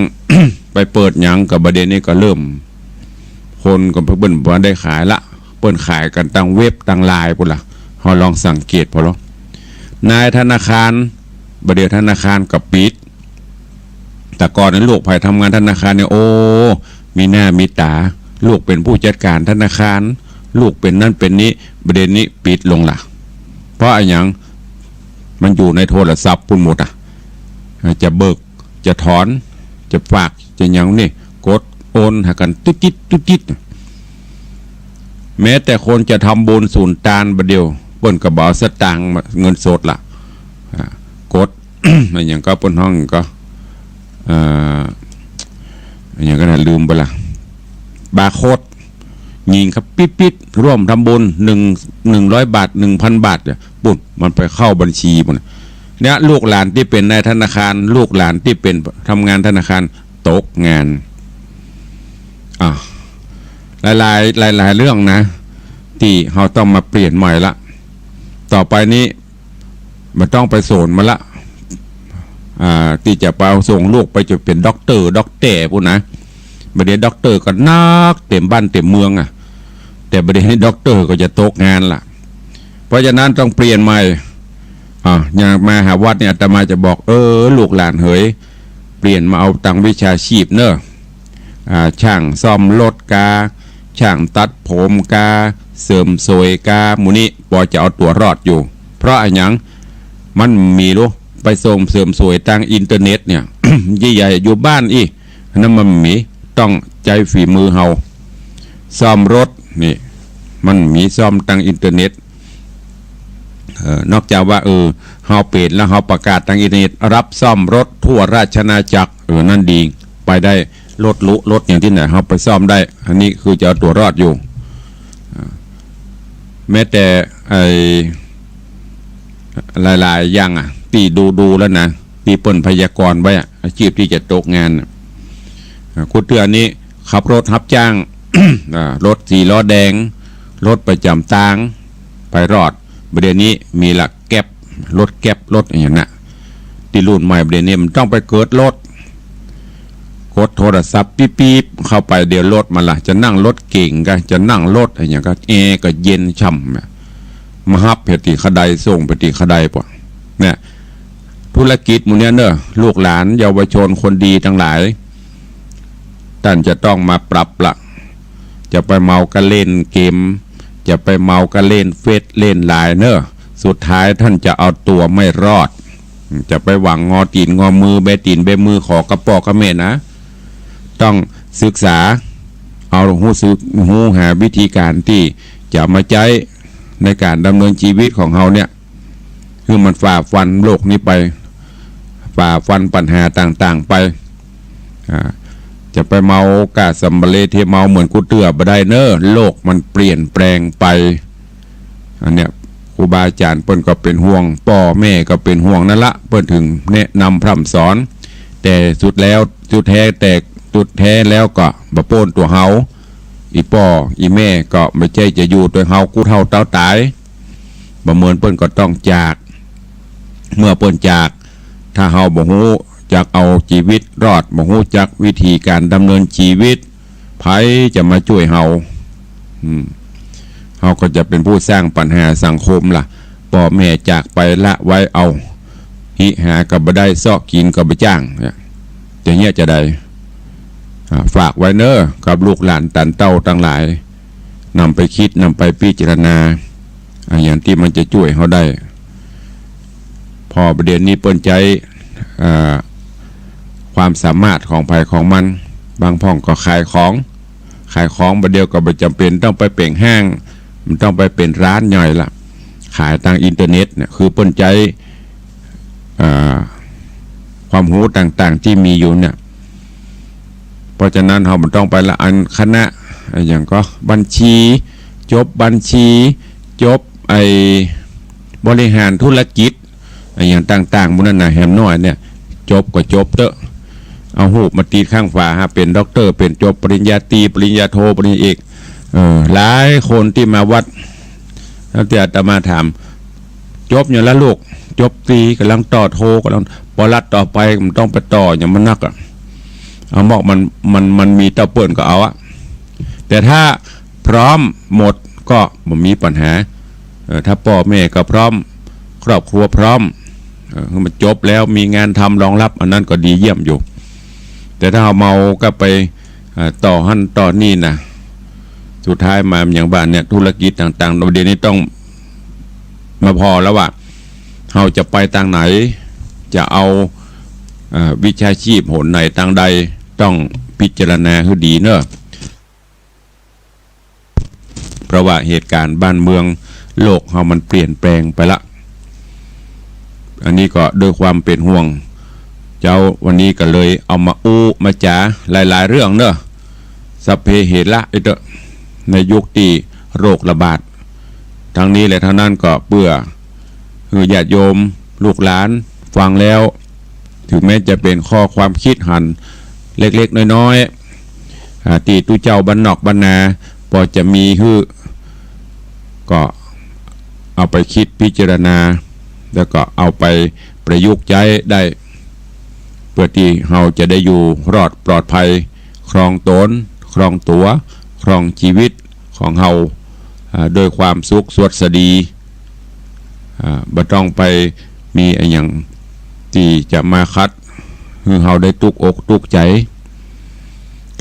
ไปเปิดหยังกับประเด็นนี้ก็เริ่มคนก็เพิ่นบ่ได้ขายละเปิ้นขายกันตั้งเว็บตั้งไลน์พุ่นล่ะเฮาลองสังเกตพอแล้วนายธนาคารประเดี๋ยวธนาคารกับปิดแต่ก่อนนั้นลูกไผทำงานธนาคารเนี่ยโอ้มีหน้ามีตาลูกเป็นผู้จัดการธนาคารลูกเป็นนั่นเป็นนี้ประเด็นนี้ปิดลงล่ะเพราะอะไรอย่างมันอยู่ในโทรศัพท์ปุ่นหมดจะเบิกจะถอนจะฝากจะยังนี่กดโอนหากันตุ๊ดแม้แต่คนจะทำบุญสูนตานประเดียวเปิ้นกระเป๋าสตางค์เงินสดล่ะกด อย่างก็เปิ้นห้องก็อย่างก็น่าลืมไปละบาร์โค้ดยิงครับปิดร่วมทำบุญ100 บาท 1,000 บาทเนี่ยปุ่นมันไปเข้าบัญชีปุ่นเนี่ยลูกหลานที่เป็นนายธนาคารลูกหลานที่เป็นทำงานธนาคารตกงานหลายเรื่องนะที่เราต้องมาเปลี่ยนใหม่ละต่อไปนี้มันต้องไปโซนมาละที่จะไปเอาส่งลูกไปจะเป็นด็อกเตอร์พูดนะประเดี๋ยวด็อกเตอร์ก็นักเต็มบ้านเต็มเมืองแต่ประเดี๋ยวนี้ด็อกเตอร์ก็จะตกงานละเพราะฉะนั้นต้องเปลี่ยนใหม่อย่างมาหาวัดเนี่ยอาตมาจะบอกลูกหลานเฮ้ยเปลี่ยนมาเอาตังวิชาชีพเนอะช่างซ่อมรถกาช่างตัดผมกาเสริมสวยกาหมูนี้พอจะเอาตัวรอดอยู่เพราะอะไรอย่างมันมีลูกไปส่งเสริมสวยทางอินเทอร์เน็ตเนี่ย ใหญ่ๆอยู่บ้านนั่นมันมีต้องใจฝีมือเฮาซ่อมรถนี่มันมีซ่อมทางอินเทอร์เน็ตนอกจากว่าเฮาเปิดแล้วเฮาประกาศทางอินเทอร์เน็ตรับซ่อมรถทั่วราชอาณาจักรนั่นดีไปได้รถอย่างที่ไหนเฮาไปซ่อมได้อันนี้คือจะเอาตัวรอดอยู่แม้แต่หลายอย่างที่ดูแล้วนะที่เปิ้นพยากรณ์ไว้อาชีพที่จะตกงานคุณเตือนนี้ขับรถรับจ้าง รถ4 ล้อแดงรถประจำทางไปรอดประเด็นนี้มีหลักแก๊ปรถแก๊ปรถอย่างนั้นที่รุ่นใหม่ประเด็นนี้มันต้องไปเกิดรถกดโทรศัพท์ปี๊บเข้าไปเดี๋ยวรถมันล่ะจะนั่งรถเก่งกันจะนั่งรถอะไรอย่างก็ก็เย็นช่ำมาฮับเพติขดายส่งเพติขดายป่ะเนี่ยธุรกิจมูเนี้ยเนอะลูกหลานเยาวชนคนดีทั้งหลายท่านจะต้องมาปรับละจะไปเมากันเล่นเกมจะไปเมากันเล่นเฟซเล่นไลน์เนอะสุดท้ายท่านจะเอาตัวไม่รอดจะไปหวังงอตีนงอมือเบตีนเบมือขอกระปอกกระเม็ดนะต้องศึกษาเอาหูหาวิธีการที่จะมาใช้ในการดำเนินชีวิตของเราเนี่ยคือมันฝ่าฟันโลกนี้ไปฝ่าฟันปัญหาต่างๆไปจะไปเมากาสัมบเลเทเมาเหมือนกูเตือบ่ได้เนอะโลกมันเปลี่ยนแปลงไปอันเนี้ยครูบาอาจารย์เปิ้นก็เป็นห่วงพ่อแม่ก็เป็นห่วงนั่นละเปิ้นถึงแนะนำพร่ำสอนแต่สุดแท้แล้วก็บ่โป้นตัวเฮาอีพ่ออีแม่ก็ไม่ใช่จะอยู่ตัวเฮากูเท่าเต้าตายบ่เหมือนเปิ้นก็ต้องจากเมื่อเปิ้นจากถ้าเฮาบ่ฮู้จักเอาชีวิตรอดบ่ฮู้จักวิธีการดำเนินชีวิตไผจะมาช่วยเฮาก็จะเป็นผู้สร้างปัญหาสังคมล่ะ พ่อแม่จากไปละไว้เอาหิหากับบ่ได้ซอกกินกับบ่จ้างอย่างเงี้ยจะได้ฝากไว้เนอะกับลูกหลานตันเต้าทั้งหลายนำไปคิดนำไปพิจารณาอย่างที่มันจะช่วยเขาได้พอประเด็นนี้เปิ้นใจความสามารถของภัยของมันบางพ่องก็ขายของประเดียวก็ไม่จำเป็นต้องไปเป่งห้างมันต้องไปเป็นร้านใหญ่ละขายทางอินเทอร์เน็ตเนี่ยคือเปิ้นใจความรู้ต่างๆที่มีอยู่เนี่ยเพราะฉะนั้นเรามันต้องไปละอันคณะอย่างก็บัญชีจบบัญชีจบบริหารธุรกิจอย่างต่างๆมุนน่ะแหมน้อยเนี่ยจบก็จบเถอะเอาหูมาตีข้างฝาเป็นด็อกเตอร์เป็นจบปริญญาตรีปริญญาโทปริญญาเอกหลายคนที่มาวัดแล้วแต่อาตมาถามจบอย่างละลูกจบตรีกำลังต่อโทกำลังปรัดต่อไปมันต้องไปต่ออย่างมันนักเอาบอกมันมีเต้าเปิ่นก็เอาแต่ถ้าพร้อมหมดก็ไม่มีปัญหาถ้าพ่อแม่ก็พร้อมครอบครัวพร้อมมันจบแล้วมีงานทำรองรับอันนั้นก็ดีเยี่ยมอยู่แต่ถ้าเอาเมาก็ไปต่อหั่นต่อนี่นะสุดท้ายมาอย่างบ้านเนี่ยธุรกิจต่างๆเดี๋ยวนี้ต้องมาพอแล้วว่าเราจะไปทางไหนจะเอาวิชาชีพหนไหนทางใดต้องพิจารณาให้ดีเนอะเพราะว่าเหตุการณ์บ้านเมืองโลกเรามันเปลี่ยนแปลงไปละอันนี้ก็ด้วยความเป็นห่วงเจ้าวันนี้ก็เลยเอามามาจ๋าหลายๆเรื่องเนอะสัพเพเหระไอ้เด้อในยุคที่โรคระบาดทั้งนี้และทั้งนั้นก็เพื่อญาติโยมลูกหลานฟังแล้วถึงแม้จะเป็นข้อความคิดหันเล็กๆน้อยๆตีตุเจ้าบ้านนอกบ้านนาพอจะมีก็เอาไปคิดพิจารณาแล้วก็เอาไปประยุกต์ใช้ได้เพื่อที่เราจะได้อยู่รอดปลอดภัยครองตนครองตัวครองชีวิตของเราโดยความสุขสวัสดีบ่ต้องไปมีอย่างที่จะมาคัดคือเราได้ตุกอกตุกใจ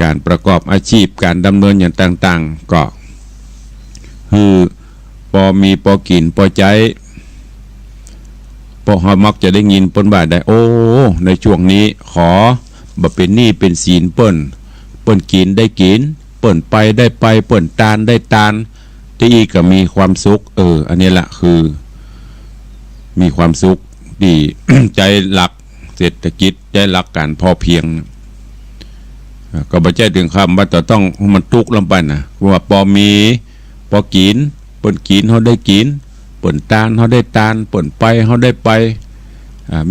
การประกอบอาชีพการดำเนินอย่างต่างๆก็คือพอมีพอกินพอใจพอเรามักจะได้ยินปนบ่าได้โอ้ในช่วงนี้ขอบ่เป็นหนี้เป็นศีลเปิ้นกินได้กินเปิ้นไปได้ไปเปิ้นตานได้ตานที่อีกก็มีความสุขอันนี้แหละคือมีความสุขดี ใจหลักเศรษฐกิจใจหลักการพอเพียงก็บ่ใช่ถึงคำว่าจะต้องมันทุกข์ลงไปนะว่าพอมีพอกินเปิ้นกินเขาได้กินเปิ้นตานเขาได้ตานเปิ้นไปเขาได้ไป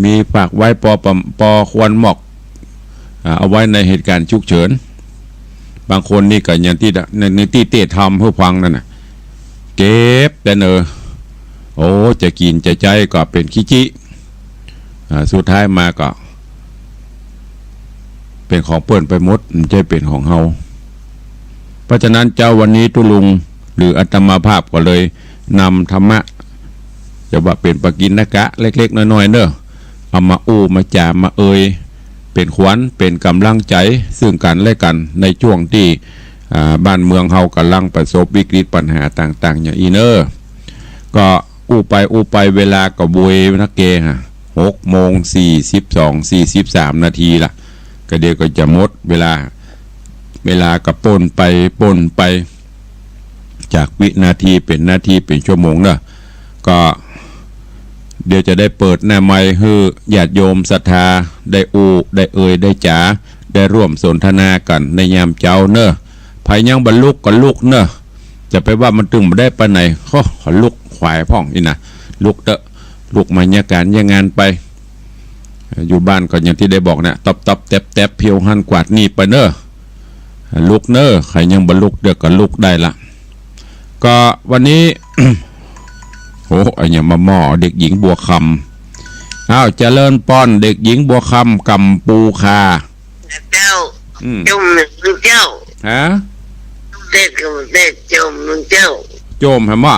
มีฝากไว้พอควรหมอกเอาไว้ในเหตุการณ์ฉุกเฉินบางคนนี่ก็อย่างที่ในที่เตะทำเพื่อฟังนั่นน่ะเก็บแต่โอ้จะกินจะใจก็เป็นขี้จิสุดท้ายมาก็เป็นของเปิ้นไปหมดมันจะเป็นของเฮาเพราะฉะนั้นเจ้าวันนี้ตุลุงหรืออาตมาภาพก็เลยนำธรรมะจะว่าเป็นปกิณกะเล็กๆน้อยๆเนอะเอามามาจ่ามาเป็นขวัญเป็นกำลังใจซึ่งกันและกันในช่วงที่บ้านเมืองเฮากำลังประสบวิกฤตปัญหาต่างๆอย่างอีเนอร์ก็ไปเวลาก็บุยนักเกฮะ6:42-43 นาทีละก็เดี๋ยวก็จะหมดเวลาก็ป่นไปจากวินาทีเป็นนาทีเป็นชั่วโมงเนอะก็เดี๋ยวจะได้เปิดหน้าไมค์ให้ญาติโยมศรัทธาได้ได้ได้จ๋าได้ร่วมสนทนากันในยามเจ้าเนอะภายยังบรรลุก็ลุกเนอะจะไปว่ามันตึงมาได้ไปไหนขอลุกขวายพ่องนี่นะลุกเตอะลุกมาเนี่ยการยังงานไปอยู่บ้านก็อย่างที่ได้บอกนะตบแตบเพียวหันกวาดนี่ไปเนอะลุกเนอะใครยังบรรลุเดี๋ยวก็ลุกได้ละก็วันนี้ โอ้ยอย่ามาหม้อเด็กหญิงบัวคำเจริญป้อนเด็กหญิงบัวคำกำปูคาเจ้าจมเจ้าฮะเด็กจมเจ้าโจมฮะมะ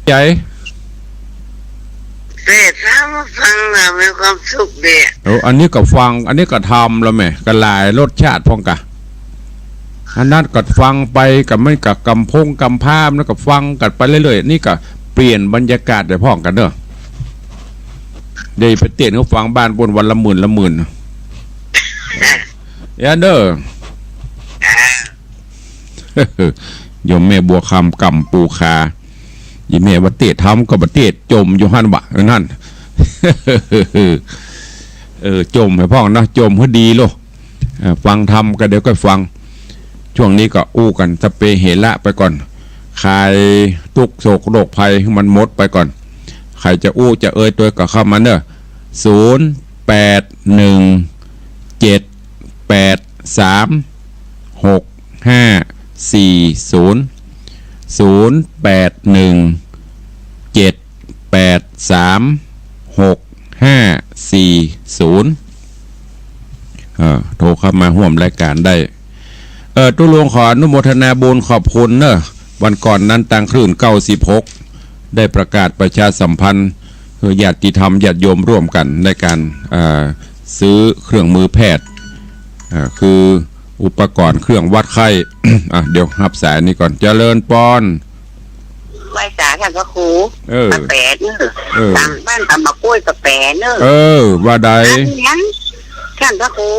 ใจเด็กถ้ามาฟังนะมีความสุขดีอันนี้ก็ฟังอันนี้ก็ทำแล้วแม่ก็หลายรสชาติพองกะอันนั้นก็ฟังไปกับไม่กับกำพงกำภาพแล้วก็ฟังกันไปเรื่อยๆนี่ก็เปลี่ยนบรรยากาศได้พ้องกันเด้อเดี๋ยวไปเต้นเขาฟังบ้านบนวันละหมื่นยันเด้อโยมแม่บัวคำกำปูคายี่แม่บัเตะทำก็บัเตะจมอยู่หันบะนั่นจมให้พ่อนะจมให้ดีโลฟังทำก็เดี๋ยวก็ฟังช่วงนี้ก็อู้กันสเปเหระไปก่อนใครทุกโศกโรคภัยมันหมดไปก่อนใครจะอู้จะตัวก็เข้ามาเนอะโทรเข้ามาร่วมรายการได้ตุลวงขออนุโมทนาบุญขอบคุณเนอะวันก่อนนั้นต่างคลื่น96ได้ประกาศประชาสัมพันธ์คือญาติธรรมญาติโยมร่วมกันในการซื้อเครื่องมือแพทย์คืออุปกรณ์เครื่องวัดไข้ เดี๋ยวรับสายนี้ก่อนเจริญปอนไหว้สาท่านพระครูตะแปะเนอะตามบ้านตามมะกล้วยตะแปะเนอะว่าใดท่านพระครู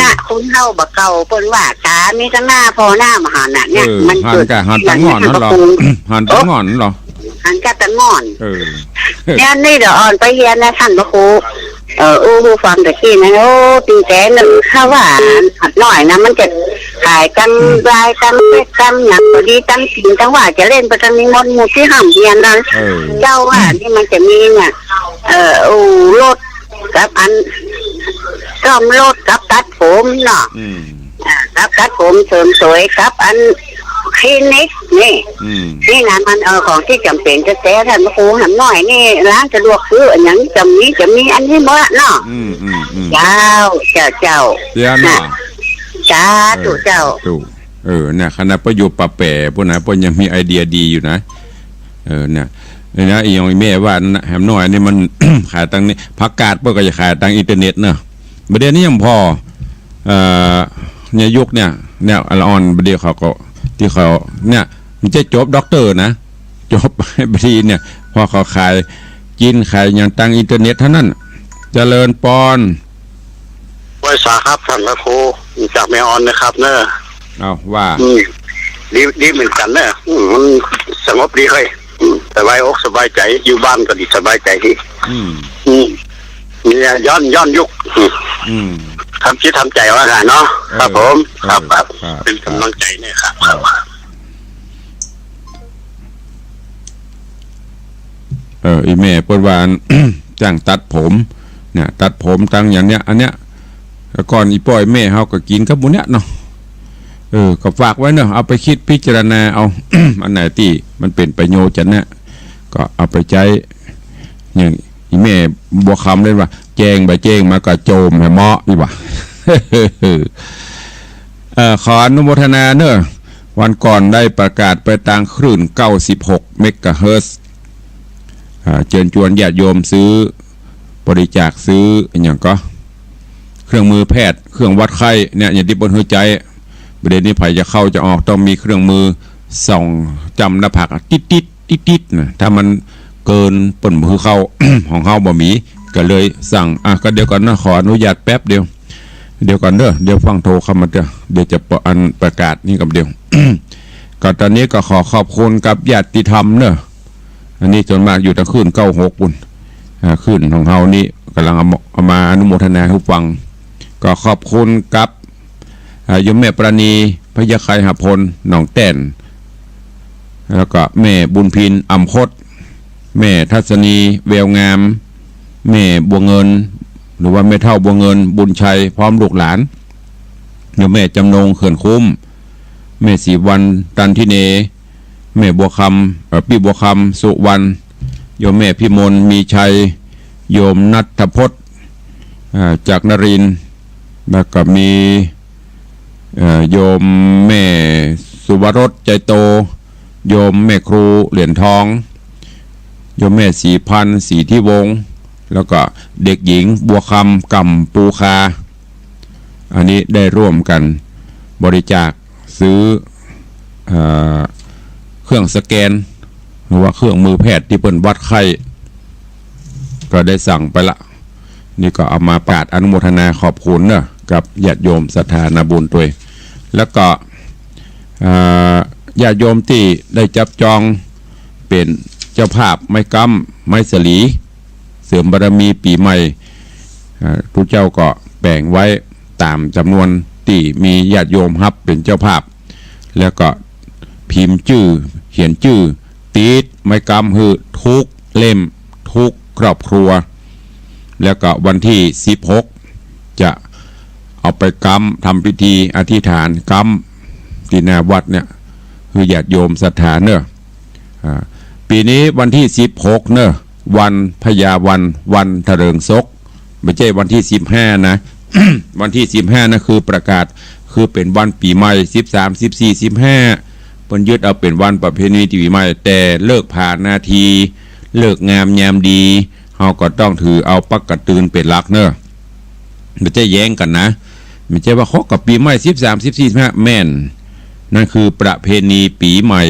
น่ะคุณเฮาบะเก่าเปิ้นว่าตามีทั้งหน้าพอหน้ามหาน่ะเนี่ยมันเกิดหันตะงอนนั่นหรอหันตะงอนหรอหันกะตะงอนเนี่ยนี่เดี๋ยวอ่อนไปเรียนนะท่านพระครูอู้ฟังแต่กี้นะโอ้ตีแก่หนึ่งข้าวหวานหัดหน่อยนะมันจะขายตั้งรายตั้งเล็กตั้งหนักพอดีตั้งสิ่งตั้งว่าจะเล่นประจันนิมนต์มูที่ห้ามเรียนนะเจ้าว่าที่มันจะมีเนี่ยรถกับอันซ่อมรถกับตัดผมเนาะกับตัดผมเสริมสวยกับอันคลินิกนี่นะมันของที่จำเป็นจะแท้ท่านพระครูหันหน่อยนี่ร้านสะดวกซื้ออย่างจะมีอันนี้บ่เนาะเจ้าจ้าเนาะจ้าถูกเจ้าเนี่ยคณะประยุกต์ปะแปะพวกนั้นพวกยังมีไอเดียดีอยู่นะเนี่ยนะอีอย่างแม่ว่าแหมหน่อยนี่มัน ขายตังนี้พักกาดเพื่อก็จะขายตังอินเทอร์เน็ตเนาะประเดี๋ยวนี้ยังพอเนี่ยยุคเนี่ยอลออนประเดี๋ยวเขาก็ที่เขาเนี่ยมันจะจบด็อกเตอร์นะจบพอดีเนี่ยพอเขาขายกินขายอย่างตังอินเทอร์เน็ตเท่านั้นเจริญปอนไว้สาครับท่านพระครูจากแม่ออนนะครับเนอะเอาว่าดีเหมือนกันเนอะมันสงบดีเลยสบายอกสบายใจอยู่บ้านก็ดีสบายใจดีเนี่ยย้อนยุคทำคิดทำใจว่าไงเนาะครับผมครับเป็นกำลังใจเนี่ยครับอีแม่ปวานจ้างตัดผมเนี่ยตัดผมตั้งอย่างเนี้ยอันเนี้ยก่อนอีป้อยแม่เขาก็กินกับบุญเนี้ยเนาะก็ฝากไว้เนาะเอาไปคิดพิจารณาเอา อันไหนที่มันเป็นประโยชน์จันเนี่ยก็เอาไปใช้อย่างอีแม่บัวคำเลยว่าแจงใบแจงมาก็โจมให้เหมาะดีกว่า ขออนุโมทนาเนอะวันก่อนได้ประกาศไปทางคลื่น96เมกะเฮิรตซ์เชิญชวนญาติโยมซื้อบริจาคซื้ออย่างก็เครื่องมือแพทย์เครื่องวัดไข้เนี่ยอย่างที่บนหัวใจประเด็นนี้ไผจะเข้าจะออกต้องมีเครื่องมือส่องจำหน้าผากติดนะถ้ามันเกินปนมือเข้า ของเข้าบ่มีก็เลยสั่งก็เดี๋ยวก่อนนะขออนุญาตแป๊บเดียวก่อนเดี๋ยวฟังโทรเข้ามาเดี๋ยวจะประกาศนี่กับเดียว ก็ตอนนี้ก็ขอขอบคุณกับญาติธรรมเนอะอันนี้จนมากอยู่ตะขึ้น96ปุ่นขึ้นของเฮานี่กำลังเอามาอนุโมทนาให้ฟังก็ขอบคุณกับโยมแม่ปราณีพยาไคหพลหนองแต้นแล้วก็แม่บุญพินอำคดแม่ทัศนีแววงามแม่บัวเงินหรือว่าแม่เท่าบัวเงินบุญชัยพร้อมลูกหลานโยมแม่จำนงเขื่อนคุ้มแม่ศรีวันตันทิเนแม่บัวคำพี่บัวคำสุวรรณโยมแม่พิมลมีชัยโยมนัทพจน์จากนรินทร์แล้วก็มีโยมแม่สุ สุวรสใจโตโยมแม่ครูเหรียญทองโยมแม่ศรีพันธ์ศรีที่วงศ์แล้วก็เด็กหญิงบัวคำกำปูคาอันนี้ได้ร่วมกันบริจาคซื้อเครื่องสแกนหรือว่าเครื่องมือแพทย์ที่เปิ้นวัดไข้ก็ได้สั่งไปละนี่ก็เอามาประกาศอนุโมทนาขอบคุณเนอะกับญาติโยมศรัทธานาบุญตัวแล้วก็ญาติโยมที่ได้จับจองเป็นเจ้าภาพไม้กำไม้สลีเสริมบารมีปีใหม่ผู้เจ้าก็แบ่งไว้ตามจำนวนที่มีญาติโยมรับเป็นเจ้าภาพแล้วก็พิมพ์ชื่อเขียนชื่อติดไม้กำคือทุกเล่มทุกครอบครัวแล้วก็วันที่16จะเอาไปกำทำพิธีอธิษฐานกำที่หน้าวัดเนี่ยคือญาติโยมศรัทธาเนอะปีนี้วันที่16เนอะวันพญาวันเถลิงศกไม่ใช่วันที่15นะ วันที่15นะคือประกาศคือเป็นวันปีใหม่13 14 15เพิ่นยึดเอาเป็นวันประเพณีปีใหม่แต่เลิกผ่านนาทีเลิกงามยามดีเฮาก็ต้องถือเอาปักกระตืนเป็นหลักเนอะไม่ใช่แย้งกันนะไม่ใช่ว่าเขากับปีใหม่13 14 15แม่นนั่นคือประเพณีปีใหม่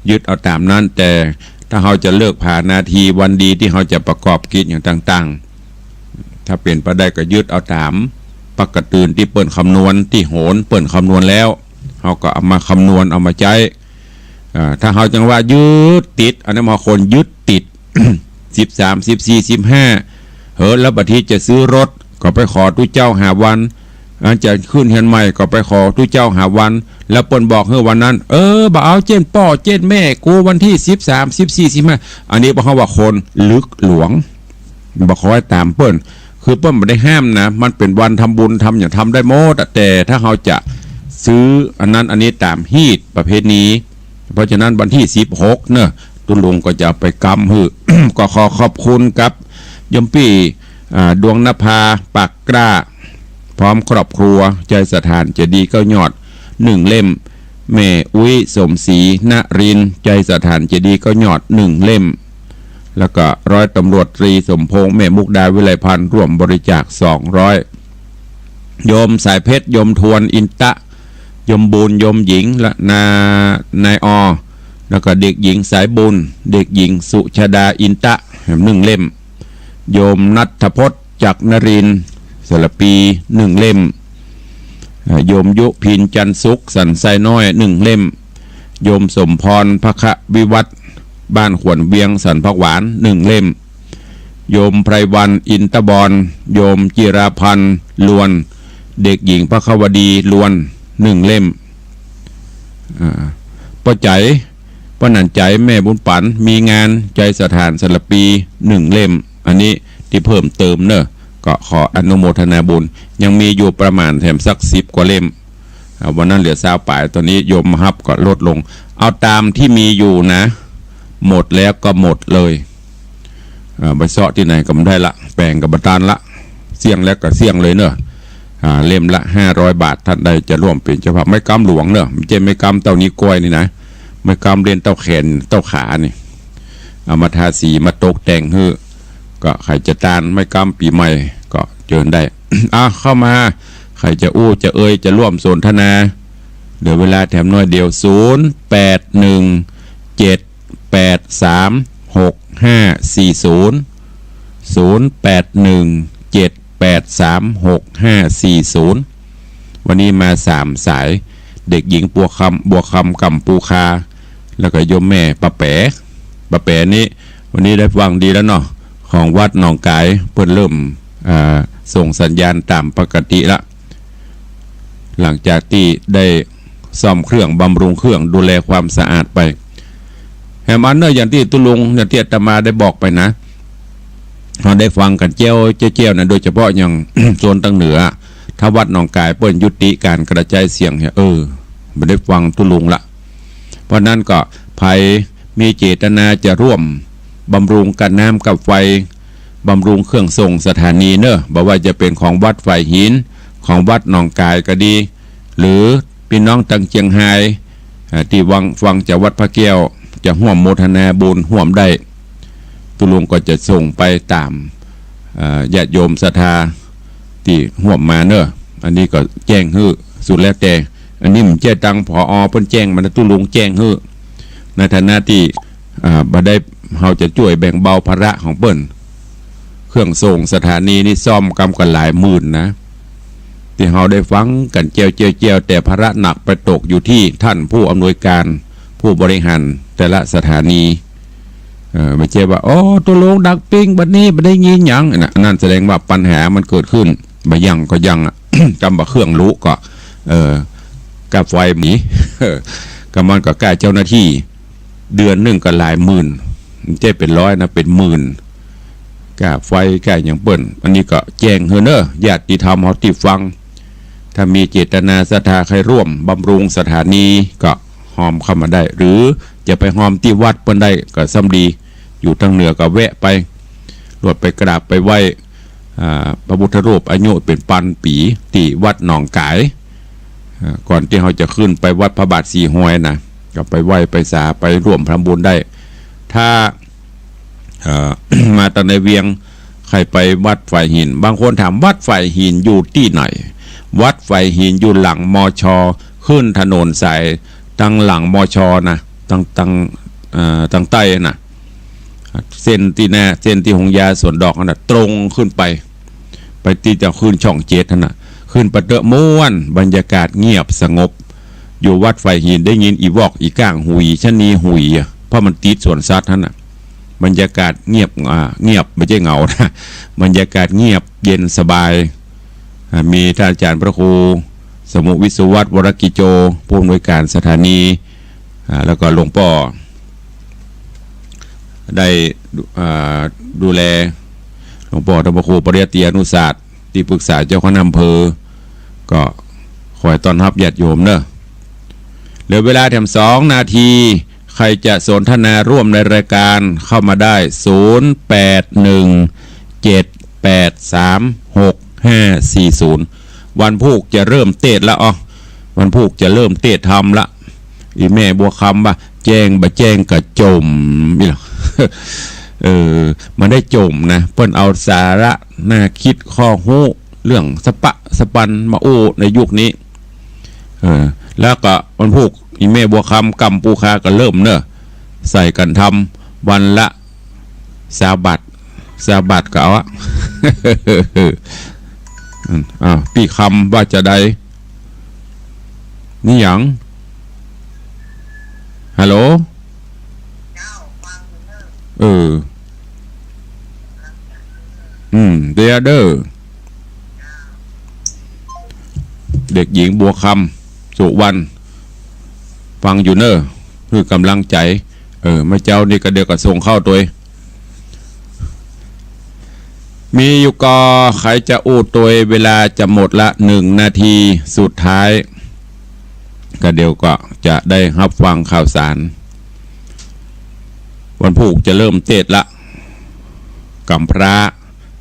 ยึดเอาตามนั้นแต่ถ้าเราจะเลิกผ่านนาทีวันดีที่เราจะประกอบกิจอย่างต่างๆถ้าเป็นไปได้ก็ยึดเอาตามปักกระตืนที่เปิ่นคำนวณที่โหนเปิ่นคำนวณแล้วเราก็เอามาคำนวณเอามาใช้ถ้าเราจังว่ายึดติดอันนั้นมาคนยึดติด 13 14 15แล้วบัดนี้จะซื้อรถก็ไปขอทุเจ้าหาวันจะขึ้นเฮือนใหม่ก็ไปขอทุเจ้าหาวันแล้วเปิ้นบอกเฮ้วันนั้นบ่เอาเจนป่อเจนแม่กูวันที่13 14 15อันนี้บ่เฮาว่าคนลึกหลวงบ่ขอให้ตามเปิ้นคือเปิ้นบ่ได้ห้ามนะมันเป็นวันทำบุญทำอย่างทำได้หมดแต่ถ้าเฮาจะซื้ออันนั้นอันนี้ตามฮีตประเพณีเพราะฉะนั้นวันที่16เนอะตุลุงก็จะไปกำหือ ก็ขอขอบคุณกับยมปี้ดวงนภาปากกล้าพร้อมครอบครัวใจสถานจะดีก็ยอด1เล่มแม่อุ้ยสมศรีณรินใจสถานจะดีก็ยอด1เล่มแล้วก็ร้อยตำรวจตรีสมพงษ์แม่มุกดาวิไลพันธ์ร่วมบริจาค200โยมสายเพชรโยมทวนอินตะโยมบุญโยมหญิงและนายอแล้วก็เด็กหญิงสายบุญเด็กหญิงสุชาดาอินตะ1เล่มโยมนัทพจน์จักรนรินทร์สระปี1เล่มโยมยุพินจันสุขสันไซน้อย1เล่มโยมสมพรพระคะวิวัฒน์บ้านขวนเวียงสันพักหวาน1เล่มโยมไพรวันอินตบอนโยมจิราพันธ์ลวนเด็กหญิงพระควดีลวน1เล่มป้าใจป้าหนันใจแม่บุญปันมีงานใจสถานสระปี1เล่มอันนี้ที่เพิ่มเติมเนอะก็ขออนุโมทนาบุญยังมีอยู่ประมาณแถมสัก10 กว่าเล่มวันนั้นเหลือ20ปลายตอนนี้โยมฮับก็ลดลงเอาตามที่มีอยู่นะหมดแล้วก็หมดเลยไปเสาะที่ไหนก็ไม่ได้ละแปลงกับบัตรละเสี่ยงแล้วก็เสี่ยงเลยเนอะเล่มละ500 บาทท่านใดจะร่วมเป็นเจ้าภาพไม่กำหลวงเนอะไม่ใช่ไม่กำเต้านี้กล้วยนี่นะไม่กำเล่นเต้าแขนเต้าขานี่เอามาทาสีมาตกแต่งฮือก็ใครจะตานไม่กำปีใหม่ก็เชิญได้ เข้ามาใครจะอู้จะจะร่วมสนทนาเดี๋ยวเวลาแถมน้อยเดียว0817836540วันนี้มา3สายเด็กหญิงบัวคำกำปูคาแล้วก็โยมแม่ป้าแป๋นี้วันนี้ได้ฟังดีแล้วเนาะของวัดหนองกายเพิ่นเริ่มส่งสัญญาณตามปกติละหลังจากที่ได้ซ่อมเครื่องบำรุงเครื่องดูแลความสะอาดไปแฮมอันเนอร์อย่างที่ตุลุงอย่างที่อาตมาได้บอกไปนะเราได้ฟังกันเจ้านะโดยเฉพาะอย่าง โซนตั้งเหนือถ้าวัดหนองกายเปิ้นยุติการกระจายเสียงเนี่ยไม่ได้ฟังตุลุงละเพราะนั้นก็ภัยมีเจตนาจะร่วมบำรุงกันน้ำกับไฟบำรุงเครื่องส่งสถานีเนอะบอกว่าจะเป็นของวัดไฟหินของวัดหนองกายก็ดีหรือพี่น้องตังเจียงไฮ้ ที่ฟังจากวัดพระแก้วจะห่วมโมทนาบุญห่วมได้ตุลุงก็จะส่งไปตามญาติโยมศรัทธาที่ห่วมมาเนอะอันนี้ก็แจ้งฮื้อสุดแล้วแต่อันนี้ผมแจ้งตังผอเพิ่นแจ้งมาตุลุงแจ้งฮื้อในฐานะที่บ่ได้เราจะช่วยแบ่งเบาภาระของเปิ้นเครื่องส่งสถานีนี่ซ่อมกำกันหลายหมื่นนะที่เราได้ฟังกันเจียวแต่ภาระหนักไปตกอยู่ที่ท่านผู้อำนวยการผู้บริหารแต่ละสถานีไม่ใช่ว่าอ๋อตัวลงดักปิ้งบัดนี้ไม่ได้ยินหยังนั่นแสดงว่าปัญหามันเกิดขึ้นมายังก็ยัง จำว่าเครื่องรู้ก็กับไฟหมีกับมันก็ใกล้เจ้าหน้าที่เดือนหนึ่งก็หลายหมื่นมันจะเป็นร้อยนะเป็นหมื่นกาไฟกาอย่างเปิ้นอันนี้ก็แจ้งเฮเนอญาติธรรมเขาที่ฟังถ้ามีเจตนาศรัทธาใครร่วมบำรุงสถานีก็หอมเข้ามาได้หรือจะไปหอมที่วัดเปิ้นได้ก็ซ้ำดีอยู่ทางเหนือก็แวะไปรวดไปกราบไปไหว้พระพุทธรูปอายุเป็นพันปีที่วัดหนองกายก่อนที่เขาจะขึ้นไปวัดพระบาทสีห้อยนะก็ไปไหว้ไปสาไปร่วมทำบุญได้ถ้ามาตอนในเวียงใครไปวัดไฟหินบางคนถามวัดไฟหินอยู่ที่ไหนวัดไฟหินอยู่หลังมชขึ้นถนนสายตั้งหลังมชนะตั้งใต้นะเส้นที่แน่เส้นที่หงยาสวนดอกนะตรงขึ้นไปที่จะขึ้นช่องเจ็ดนะขึ้นประเดอะม้วนบรรยากาศเงียบสงบอยู่วัดไฟหินได้ยินอีวอกอีก้างหุยชะนีหุยเพราะมันติดสวนสัตว์ท่านน่ะบรรยากาศเงียบไม่ใช่เหงานะบรรยากาศเงียบเย็นสบายมีท่านอาจารย์พระครูสมุวิศวัตรวรกิโจผู้อำนวยการสถานีแล้วก็หลวงพ่อได้ดูแลหลวงพ่อธรรมครูปริยัติอนุศาสตร์ที่ปรึกษาเจ้าคณะอำเภอก็คอยต้อนรับญาติโยมเนอะเหลือเวลาแถม2 นาทีใครจะสนทนาร่วมในรายการเข้ามาได้0817836540วันพุธจะเริ่มเตะละวันพุธจะเริ่มเตะทำละอีแม่บัวคำว่าแจ้งบ่แจ้งกระจมนี่หรอ มันได้จมนะเพิ่นเอาสาระน่าคิดข้อหู้เรื่องสปันมาโอ้ในยุคนี้แล้วก็วันพุธอีเมบัวคำกำปูคาก็เริ่มเนอะใส่กันทำวันละสาบัดก็เอาพี่คำว่าจะได้นี่หยังฮัลโหลเดเดอร์เด็กหญิงบัวคำสุวรรณฟังอยู่เนอะคือกำลังใจมาเจ้านี่ก็เดี๋ยวก็ส่งเข้าตัวมีอยู่ก็ใครจะอู้ตัวเวลาจะหมดละ1 นาทีสุดท้ายก็เดี๋ยวก็จะได้รับฟังข่าวสารวันพุธจะเริ่มเทศละกำพร้า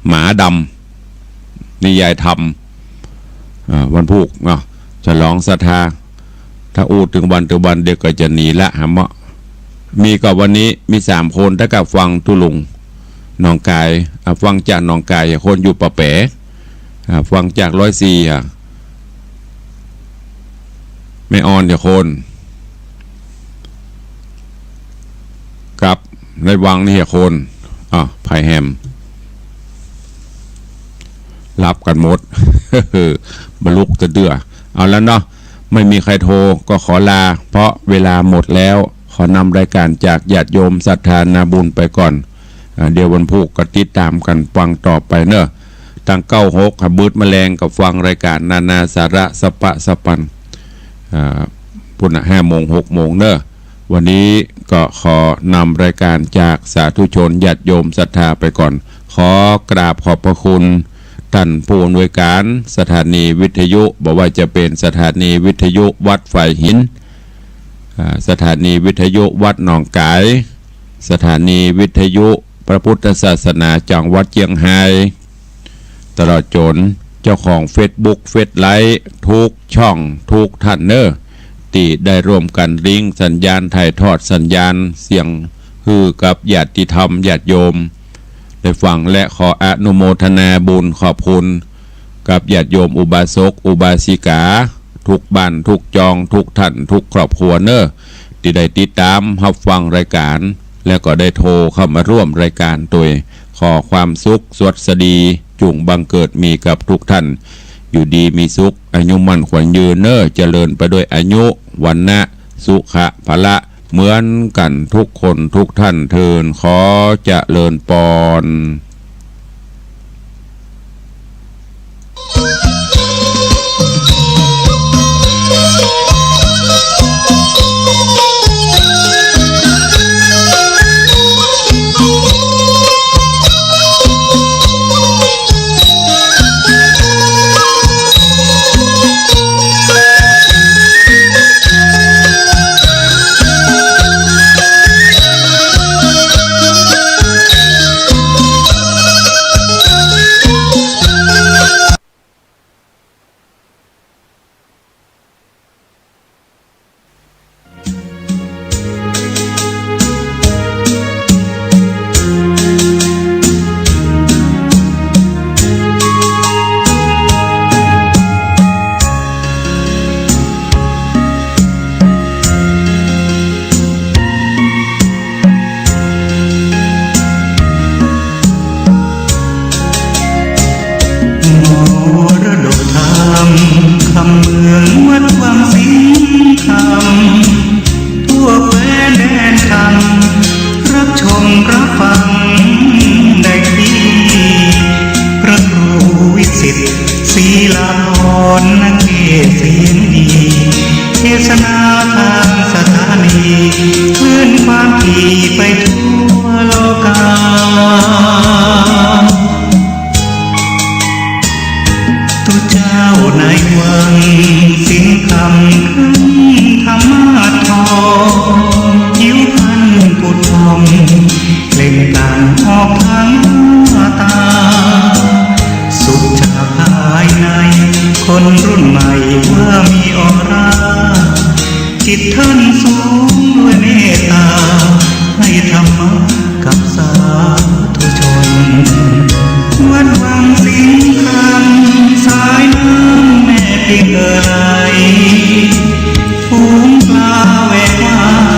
หมาดำนิยายธรรมวันพุธจะร้องศรัทธาถ้าอู้ถึงวันเด็กก็จะหนีละฮะมะมีกับวันนี้มี3 คนถ้ากับฟังทุลุงหนองกายฟังจากหนองกายคนอยู่ปะแปะฟังจาก104ไม่ออนอย่าคนกับในวังนี่อย่าคนไผ่แฮมรับกันหมด บรรลุจะเดือเอาแล้วเนาะไม่มีใครโทรก็ขอลาเพราะเวลาหมดแล้วขอนำรายการจากญาติโยมศรัทธานาบุญไปก่อนเดี๋ยววันพุธก็ติดตามกันฟังต่อไปเนอะทาง96บืดแมลงกับฟังรายการนานาสาระสปะสปันพุ่น5 โมง 6 โมงเนอะวันนี้ก็ขอนำรายการจากสาธุชนญาติโยมศรัทธาไปก่อนขอกราบขอบพระคุณท่านผู้อำนวยการสถานีวิทยุบอกว่าจะเป็นสถานีวิทยุวัดไฟหินสถานีวิทยุวัดหนองกายสถานีวิทยุพระพุทธศาสนาจังหวัดเชียงรายตลอดจนเจ้าของ Facebook เฟซไลท์ทุกช่องทุกท่านเนอ ตีได้ร่วมกันริ้งสัญญาณถ่ายทอดสัญญาณเสียงฮือกับญาติธรรมญาติโยมได้ฟังและขออนุโมทนาบุญขอบคุณกับญาติโยมอุบาสกอุบาสิกาทุกบ้านทุกจองทุกท่านทุกครอบครัวเนอะที่ได้ติดตามรับฟังรายการแล้วก็ได้โทรเข้ามาร่วมรายการตัวขอความสุขสวัสดีจุงบังเกิดมีกับทุกท่านอยู่ดีมีสุขอายุมั่นขวัญยืนเนอะเจริญไปด้วยอายุวันนะสุขะพละเหมือนกันทุกคนทุกท่านเทินขอเจริญปอนจิตท่านสูงด้วยเมตตาให้ธรรมะกับสา